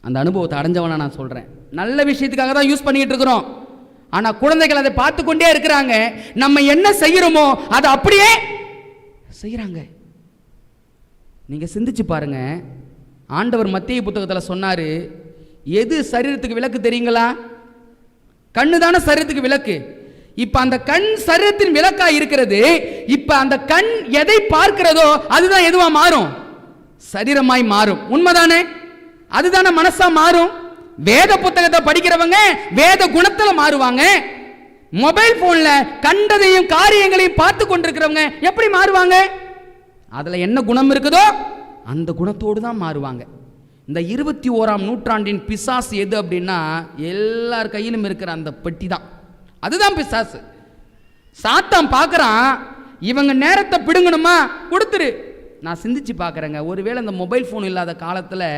அந்த அனுபவத்தை அடைஞ்சவனா நான் சொல்கிறேன். நல்ல விஷயத்துக்காக தான் யூஸ் பண்ணிக்கிட்டு இருக்கிறோம். ஆனால் குழந்தைகள் அதை பார்த்து கொண்டே இருக்கிறாங்க. நம்ம என்ன செய்கிறோமோ அதை அப்படியே செய்கிறாங்க. நீங்கள் சிந்திச்சு பாருங்க. ஆண்டவர் மத்தேயு புத்தகத்தில் சொன்னார், எது சரீரத்துக்கு விளக்கு தெரியுங்களா? கண்ணு தானே சரீரத்துக்கு விளக்கு. இப்போ அந்த கண் சரீரத்தின் விளக்கா இருக்கிறது. இப்போ அந்த கண் எதை பார்க்கிறதோ அதுதான் எதுவா மாறும்? சரீரமாய் மாறும். உண்மைதானே? அதுதானே மனசா மாறும். வேத புத்தகத்தை படிக்கிறவங்க வேத குணத்துல மாறுவாங்க. மொபைல் போன்ல கண்டதையும் காரியங்களையும் பார்த்து கொண்டிருக்கிறவங்க எப்படி மாறுவாங்க? அதுல என்ன குணம் இருக்குதோ அந்த குணத்தோடு தான் மாறுவாங்க. இந்த 21ஆம் நூற்றாண்டின் பிசாசு எது அப்படின்னா, எல்லார் கையிலும் இருக்கிற அந்த பெட்டி தான். அதுதான் பிசாசு. சாத்தான் பார்க்கறான், இவங்க நேரத்தை பிடுங்கணுமா கொடுத்துரு, நான் சிந்திச்சு பார்க்குறேங்க, ஒருவேளை இந்த மொபைல் ஃபோன் இல்லாத காலத்தில்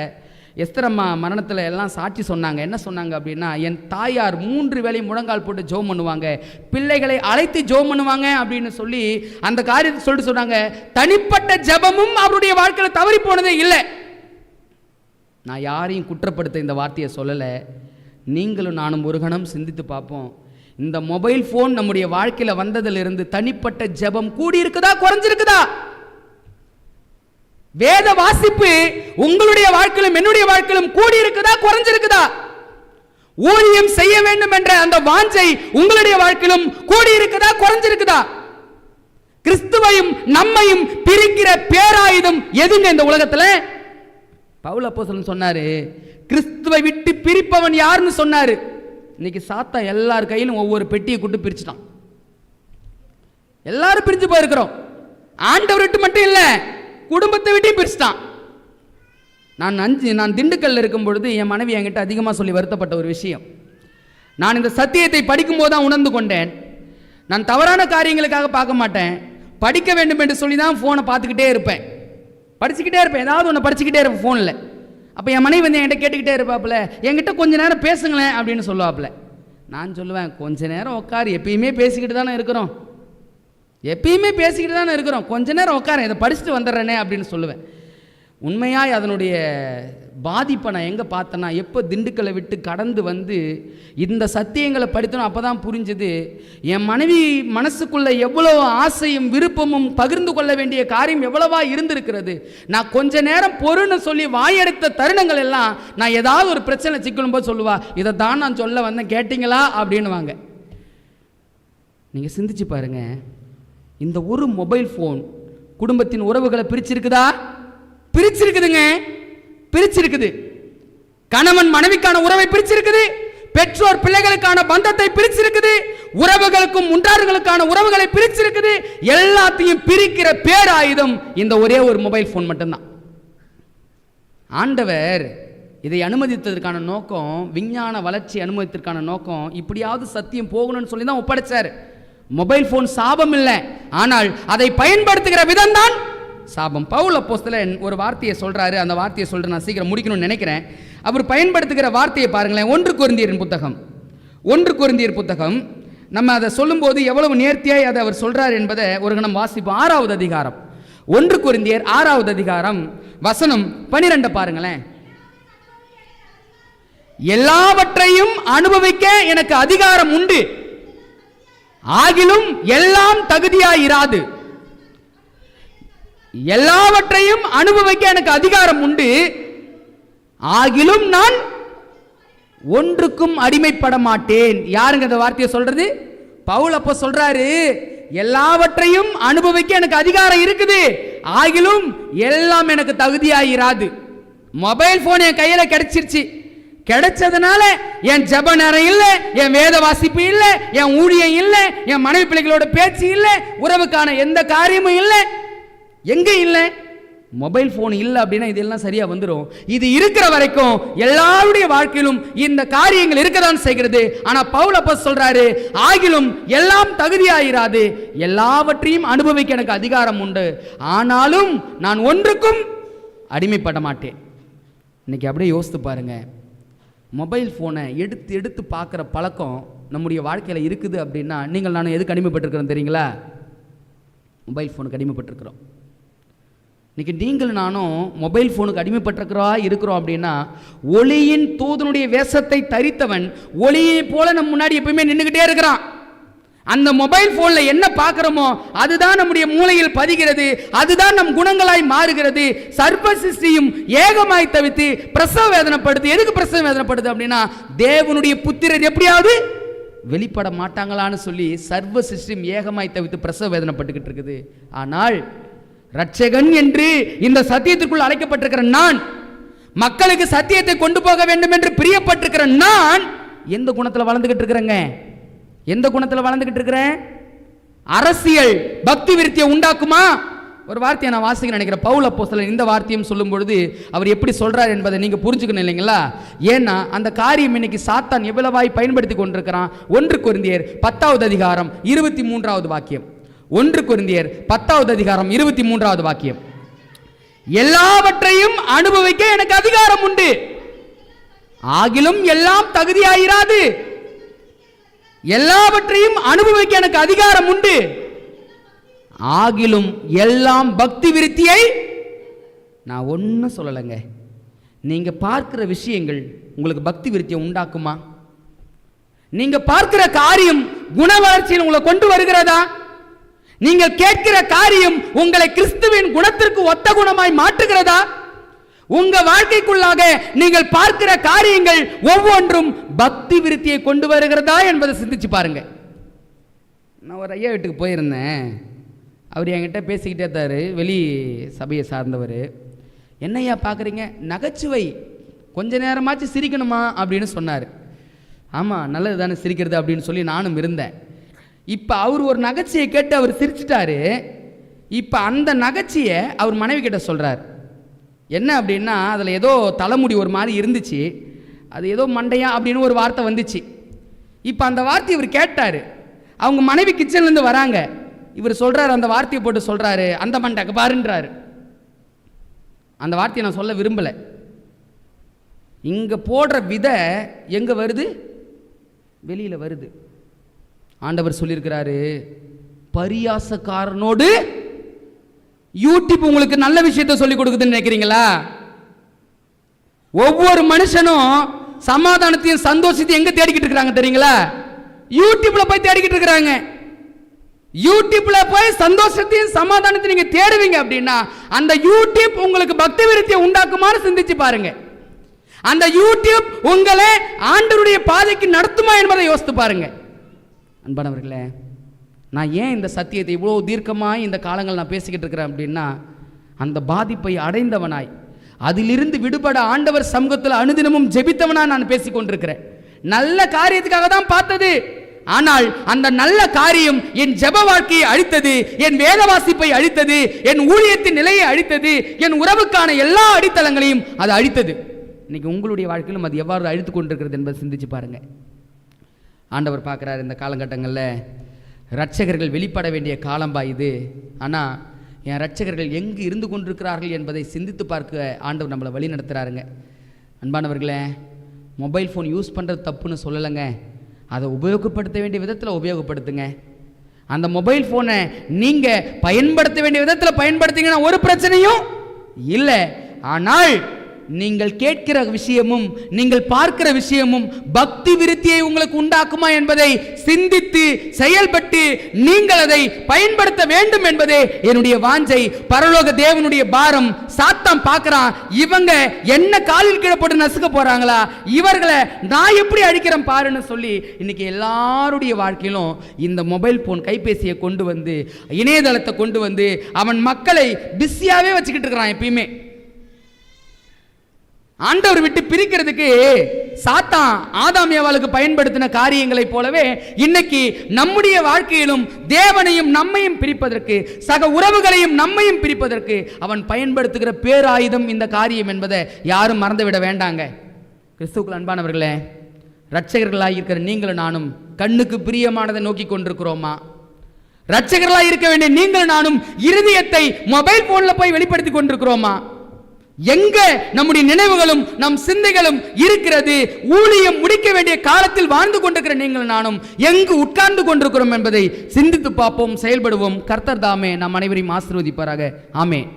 எஸ்தரம்மா மரணத்தில் எல்லாம் சாட்சி சொன்னாங்க. என்ன சொன்னாங்க அப்படின்னா, என் தாயார் 3 வேளையும் முழங்கால் போட்டு ஜெபம் பண்ணுவாங்க, பிள்ளைகளை அழைத்து ஜெபம் பண்ணுவாங்க அப்படின்னு சொல்லி அந்த காரியத்தை சொல்லிட்டு சொன்னாங்க. தனிப்பட்ட ஜெபமும் அவருடைய வாழ்க்கையில் தவறி போனதே இல்லை. நான் யாரையும் குற்றப்படுத்த இந்த வார்த்தையை சொல்லலை. நீங்களும் நானும் ஒரு கணம் சிந்தித்து பார்ப்போம். இந்த மொபைல் ஃபோன் நம்முடைய வாழ்க்கையில் வந்ததிலிருந்து தனிப்பட்ட ஜெபம் கூடி இருக்குதா, குறைஞ்சிருக்குதா? வேத வாசிப்பு உங்களுடைய வாழ்க்கையிலும் என்னுடைய வாழ்க்கையிலும் கூடி இருக்குதா, குறைஞ்சிருக்குதா? ஊழியம் செய்ய வேண்டும் என்ற அந்த வாஞ்சை உங்களுடைய வாழ்க்கையிலும் கூடி இருக்குதா, குறைஞ்சிருக்குதா? கிறிஸ்துவையும் நம்மையும் பிரிக்கிற பேராயுதம் எதுங்க இந்த உலகத்துல? பவுல் அப்போஸ்தலன் சொன்னாரு, கிறிஸ்துவை விட்டு பிரிப்பவன் யாருன்னு சொன்னாரு. இன்னைக்கு சாத்தா எல்லார் கையிலும் ஒவ்வொரு பெட்டியை கூட்டு பிரிச்சுட்டான். எல்லாரும் பிரிஞ்சு போயிருக்கிறோம். ஆண்டவர் விட்டு மட்டும் இல்ல, குடும்பத்தை விட்டு பிரிச்சுட்டான். நான் திண்டுக்கல்ல இருக்கும் பொழுது என் மனைவி என்கிட்ட அதிகமாக சொல்லி வருத்தப்பட்ட ஒரு விஷயம், நான் இந்த சத்தியத்தை படிக்கும் போது தான் உணர்ந்து கொண்டேன். நான் தவறான காரியங்களுக்காக பார்க்க மாட்டேன், படிக்க வேண்டும் என்று சொல்லி தான் ஃபோனை பார்த்துக்கிட்டே இருப்பேன், படிச்சுக்கிட்டே இருப்பேன், ஏதாவது ஒன்று படிச்சுக்கிட்டே இருப்பேன் ஃபோனில். அப்போ என் மனைவி வந்து என்கிட்ட கேட்டுக்கிட்டே இருப்பாப்புல, என்கிட்ட கொஞ்ச நேரம் பேசுங்களேன் அப்படின்னு சொல்லுவாப்புல. நான் சொல்லுவேன், கொஞ்ச நேரம் உட்காரு, எப்பயுமே பேசிக்கிட்டு தானே இருக்கிறோம், எப்பயுமே பேசிக்கிட்டு தானே இருக்கிறோம், கொஞ்ச நேரம் உட்கார, இதை படிச்சுட்டு வந்துடுறேனே அப்படின்னு சொல்லுவேன். உண்மையாய் அதனுடைய பாதிப்பை நான் எங்கே பார்த்தேன்னா, எப்போ திண்டுக்கலை விட்டு கடந்து வந்து இந்த சத்தியங்களை படித்தோம் அப்போ தான் புரிஞ்சுது, என் மனைவி மனசுக்குள்ளே எவ்வளோ ஆசையும் விருப்பமும் பகிர்ந்து கொள்ள வேண்டிய காரியம் எவ்வளவா இருந்திருக்கிறது. நான் கொஞ்ச நேரம் பொறுன்னு சொல்லி வாயெடுத்த தருணங்கள் எல்லாம் நான் ஏதாவது ஒரு பிரச்சனை சிக்கலும் போது சொல்லுவா, இதை தான் நான் சொல்ல வந்தேன் கேட்டிங்களா அப்படின்னு வாங்க. நீங்கள் சிந்திச்சு பாருங்க, இந்த ஒரு மொபைல் ஃபோன் குடும்பத்தின் உறவுகளை பிரிச்சிருக்குதா? பிரிச்சிருக்குதுங்க, பிரிச்சிருக்குது. கணவன் மனைவிக்கான உறவை பிரிச்சிருக்குது, பெற்றோர் பிள்ளைகளுக்கான பந்தத்தை பிரிச்சிருக்குது, உறவுகளுக்கும் உண்டார்களுக்கான உறவுகளை பிரிச்சிருக்குது. எல்லாத்தையும் பிரிக்கிற பேராயுதம் இந்த ஒரே ஒரு மொபைல் ஃபோன் மட்டும்தான். ஆண்டவர் இதை அனுமதித்ததற்கான நோக்கம், விஞ்ஞான வளர்ச்சி அனுமதித்ததற்கான நோக்கம், இப்படியாவது சத்தியம் போகணும்னு சொல்லி தான் ஒப்படைச்சார். மொபைல் ஃபோன் சாபம் இல்லை, ஆனால் அதை பயன்படுத்துகிற விதம் தான் சாபம். பவுல் அப்போஸ்தலன் ஒரு வார்த்தையை சொல்றாரு, அந்த வார்த்தையை சொல்ற நான் சீக்கிரம் முடிக்கணும்னு நினைக்கிறேன். அவர் பயன்படுத்துகிற வார்த்தையை பாருங்களேன். 1 கொரிந்தியர் புத்தகம் நம்ம அதை சொல்லும்போது எவ்வளவு நேர்த்தியாய் அதை அவர் சொல்றார் என்பதை ஒரு கணம் வாசிப்போம். 6வது அதிகாரம், 1 கொரிந்தியர் 6வது அதிகாரம் வசனம் 12 பாருங்களேன். எல்லாவற்றையும் அனுபவிக்க எனக்கு அதிகாரம் உண்டு, ஆகிலும் எல்லாம் தகுதியாயிராது. எல்லாவற்றையும் அனுபவிக்க எனக்கு அதிகாரம் உண்டு, ஆகிலும் நான் ஒன்றுக்கும் அடிமைப்பட மாட்டேன். யாருங்க இந்த வார்த்தையை சொல்றது? பவுல் அப்போ சொல்றாரு, எல்லாவற்றையும் அனுபவிக்க எனக்கு அதிகாரம் இருக்குது, ஆகிலும் எல்லாம் எனக்கு தகுதியாயிராது. மொபைல் போன் என் கையில கிடைச்சிருச்சு, கிடைச்சதுனால என் ஜெப நேரம் இல்லை, என் வேத வாசிப்பு இல்லை, என் ஊழியம் இல்லை, என் மனைவி பிள்ளைகளோட பேச்சு இல்லை, உறவுக்கான எந்த காரியமும் இல்லை. எங்க இல்லை? மொபைல் போன் இல்லை அப்படின்னா இதெல்லாம் சரியா வந்துடும். இது இருக்கிற வரைக்கும் எல்லாருடைய வாழ்க்கையிலும் இந்த காரியங்கள் இருக்கதான் செய்கிறது. ஆனா பவுல் அப்போஸ்தலன் சொல்றாரு, ஆகிலும் எல்லாம் தகுதியாயிராது, எல்லாவற்றையும் அனுபவிக்க எனக்கு அதிகாரம் உண்டு, ஆனாலும் நான் ஒன்றுக்கும் அடிமைப்பட மாட்டேன். இன்னைக்கு அப்படியே யோசித்து பாருங்க, மொபைல் ஃபோனை எடுத்து எடுத்து பார்க்குற பழக்கம் நம்முடைய வாழ்க்கையில் இருக்குது அப்படின்னா நீங்கள் நானும் எதுக்கு அடிமைப்பட்டிருக்கிறோம் தெரியுங்களா? மொபைல் ஃபோனுக்கு அடிமைப்பட்டிருக்கிறோம். இன்றைக்கி நீங்கள் நானும் மொபைல் ஃபோனுக்கு இருக்கிறோம் அப்படின்னா, ஒளியின் தூதனுடைய வேஷத்தை தரித்தவன் ஒளியை போல நம்ம முன்னாடி எப்பயுமே நின்றுக்கிட்டே இருக்கிறான். அந்த மொபைல் ஃபோனில் என்ன பார்க்குறோமோ அதுதான் நம்முடைய மூளையில் பதிகிறது, அதுதான் நம் குணங்களாய் மாறுகிறது. சர்வ சிருஷ்டியும் ஏகமாய் தவித்து பிரசவ வேதனைப்படுது. எதுக்கு பிரசவ வேதனைப்படுது அப்படின்னா, தேவனுடைய புத்திரர் எப்படியாவது வெளிப்பட மாட்டாங்களான்னு சொல்லி சர்வ சிருஷ்டியும் ஏகமாய் தவித்து பிரசவ வேதனைப்பட்டுக்கிட்டு இருக்குது. ஆனால் ரட்சகன் என்று இந்த சத்தியத்திற்குள் அழைக்கப்பட்டிருக்கிற நான், மக்களுக்கு சத்தியத்தை கொண்டு போக வேண்டும் என்று பிரியப்பட்டிருக்கிற நான் எந்த குணத்தில் வளர்ந்துகிட்டு இருக்கிறேங்க? எந்த குணத்தில் வளர்ந்துகிட்டு இருக்கிறேன்? அரசியல் பக்தி விருத்தியை உண்டாக்குமா? ஒரு வார்த்தையை நான் வாசிக்க நினைக்கிறேன். பவுல் அப்போஸ்தலன் இந்த வார்த்தையும் சொல்லும் பொழுது அவர் எப்படி சொல்றார் என்பதை நீங்க புரிஞ்சுக்கணும் இல்லைங்களா? ஏன்னா அந்த காரியம் இன்னைக்கு சாத்தான் எவ்வளவாய் பயன்படுத்தி கொண்டிருக்கிறான். 1 கொரிந்தியர் 10வது அதிகாரம் 23வது வாக்கியம். 1 கொரிந்தியர் 10வது அதிகாரம் 23வது வாக்கியம். எல்லாவற்றையும் அனுபவிக்க எனக்கு அதிகாரம் உண்டு. ஆகிலும் எல்லாம் தகுதியாயிராது. எல்லாவற்றையும் அனுபவிக்க எனக்கு அதிகாரம் உண்டு. ஆகிலும் எல்லாம் பக்தி விருத்தியை நான் ஒன்னும் சொல்லலைங்க. நீங்க பார்க்கிற விஷயங்கள் உங்களுக்கு பக்தி விருத்தியை உண்டாக்குமா? நீங்க பார்க்கிற காரியம் குண வளர்ச்சியில் உங்களை கொண்டு வருகிறதா? நீங்க கேட்கிற காரியம் உங்களை கிறிஸ்துவின் குணத்திற்கு ஒத்த குணமாய் மாற்றுகிறதா? உங்க வாழ்க்கைக்குள்ளாக நீங்கள் பார்க்கிற காரியங்கள் ஒவ்வொன்றும் பக்தி விருத்தியை கொண்டு வருகிறதா என்பதை சிந்திச்சு பாருங்க. நான் ஒரு ஐயா வீட்டுக்கு போயிருந்தேன். அவர் என்கிட்ட பேசிக்கிட்டே இருந்தார். வெளி சபையை சார்ந்தவர். என்னையா பார்க்குறீங்க? நகைச்சுவை, கொஞ்ச நேரமாச்சு சிரிக்கணுமா அப்படின்னு சொன்னார். ஆமாம், நல்லது தானே சிரிக்கிறது அப்படின்னு சொல்லி நானும் இருந்தேன். இப்போ அவர் ஒரு நகைச்சியை கேட்டு அவர் சிரிச்சிட்டாரு. இப்போ அந்த நகைச்சியை அவர் மனைவி கிட்ட சொல்கிறார். என்ன அப்படின்னா, அதில் ஏதோ தலைமுடி ஒரு மாதிரி இருந்துச்சு, அது ஏதோ மண்டையா அப்படின்னு ஒரு வார்த்தை வந்துச்சு. இப்போ அந்த வார்த்தையை இவர் கேட்டார். அவங்க மனைவி கிச்சன்லேருந்து வராங்க. இவர் சொல்கிறார், அந்த வார்த்தையை போட்டு சொல்கிறாரு, அந்த மண்டை பாருன்றாரு. அந்த வார்த்தையை நான் சொல்ல விரும்பலை. இங்கே போடுற விதை எங்கே வருது? வெளியில் வருது. ஆண்டவர் சொல்லியிருக்கிறாரு, பரியாசக்காரனோடு யூடியூப் உங்களுக்கு நல்ல விஷயத்தை சொல்லிக் கொடுக்குதுன்னு நினைக்கிறீங்களா? ஒவ்வொரு மனுஷனும் சமாதானத்தையும் சந்தோஷத்தையும் எங்க தேடிக்கிட்டு இருக்கிறாங்க தெரியுங்களா? யூடியூப்ல போய் தேடிக்கிட்டு இருக்கிறாங்க. யூடியூப்ல போய் சந்தோஷத்தையும் சமாதானத்தையும் நீங்க தேடுவீங்க அப்படின்னா அந்த யூடியூப் உங்களுக்கு பக்தி விருத்தியை உண்டாக்குமாறு சிந்திச்சு பாருங்க. அந்த யூடியூப் உங்களை ஆண்டவருடைய பாதைக்கு நடத்துமா என்பதை யோசித்து பாருங்க. அன்பானவர்களே, நான் ஏன் இந்த சத்தியத்தை இவ்வளோ தீர்க்கமாய் இந்த காலங்கள் நான் பேசிக்கிட்டு இருக்கிறேன் அப்படின்னா, அந்த பாதிப்பை அடைந்தவனாய் அதிலிருந்து விடுபட ஆண்டவர் சமூகத்தில் அனுதினமும் ஜெபித்தவனா நான் பேசிக் கொண்டிருக்கிறேன். நல்ல காரியத்துக்காக தான் பார்த்தது. ஆனால் அந்த நல்ல காரியம் என் ஜெப வாழ்க்கையை அழித்தது, என் வேத வாசிப்பை அழித்தது, என் ஊழியத்தின் நிலையை அழித்தது, என் உறவுக்கான எல்லா அடித்தளங்களையும் அது அழித்தது. இன்னைக்கு உங்களுடைய வாழ்க்கையிலும் அது எவ்வாறு அழித்து கொண்டிருக்கிறது என்பதை சிந்திச்சு பாருங்க. ஆண்டவர் பார்க்குறாரு, இந்த காலகட்டங்களில் இரட்சகர்கள் வெளிப்பட வேண்டிய காலம்பா இது. ஆனால் என் இரட்சகர்கள் எங்கு இருந்து கொண்டிருக்கிறார்கள் என்பதை சிந்தித்து பார்க்க ஆண்டவர் நம்மளை வழி நடத்துகிறாருங்க. அன்பானவர்களே, மொபைல் ஃபோன் யூஸ் பண்ணுறது தப்புன்னு சொல்லலைங்க. அதை உபயோகப்படுத்த வேண்டிய விதத்தில் உபயோகப்படுத்துங்க. அந்த மொபைல் ஃபோனை நீங்கள் பயன்படுத்த வேண்டிய விதத்தில் பயன்படுத்திங்கன்னா ஒரு பிரச்சனையும் இல்லை. ஆனால் நீங்கள் கேட்கிற விஷயமும் நீங்கள் பார்க்கிற விஷயமும் பக்தி விருத்தியை உங்களுக்கு உண்டாக்குமா என்பதை சிந்தித்து செயல்பட்டு நீங்கள் அதை பயன்படுத்த வேண்டும் என்பதே என்னுடைய வாஞ்சை. பரலோக தேவனுடைய பாரம். சாத்தான் பார்க்கிறான், இவங்க என்ன காலில் கீழே போட்டு நசுக்க போறாங்களா, இவர்களை நான் எப்படி அழிக்கிறேன் பாருன்னு சொல்லி இன்னைக்கு எல்லாருடைய வாழ்க்கையிலும் இந்த மொபைல் போன் கைபேசியை கொண்டு வந்து இணையதளத்தை கொண்டு வந்து அவன் மக்களை பிஸியாவே வச்சுக்கிட்டு இருக்கிறான். எப்பயுமே ஆண்டவர் விட்டு பிரிக்கிறதுக்கு சாத்தான் ஆதாம் ஏவாளுக்கு பயன்படுத்தின காரியங்களைப் போலவே இன்னைக்கு நம்முடைய வாழ்க்கையிலும் தேவனையும் நம்மையும் பிரிப்பதற்கு, சக உறவுகளையும் நம்மையும் பிரிப்பதற்கு அவன் பயன்படுத்துகிற பேராயுதம் இந்த காரியம் என்பதை யாரும் மறந்துவிட வேண்டாங்க. கிறிஸ்துவுக்குள் அன்பானவர்களே, இரட்சகர்களாக இருக்கிற நீங்களும் நானும் கண்ணுக்கு பிரியமானதை நோக்கி கொண்டிருக்கிறோமா? இரட்சகர்களாக இருக்க வேண்டிய நீங்களும் நானும் இருதயத்தை மொபைல் போன்ல போய் வெளிப்படுத்தி கொண்டிருக்கிறோமா? எங்க நம்முடைய நினைவுகளும் நம் சிந்தைகளும் இருக்கிறது? ஊழியம் முடிக்க வேண்டிய காலத்தில் வாழ்ந்து கொண்டிருக்கிற நீங்கள் நானும் எங்கு உட்கார்ந்து கொண்டிருக்கிறோம் என்பதை சிந்தித்து பார்ப்போம், செயல்படுவோம். கர்த்தர் தாமே நம் அனைவரையும் ஆசீர்வதிப்பாராக. ஆமென்.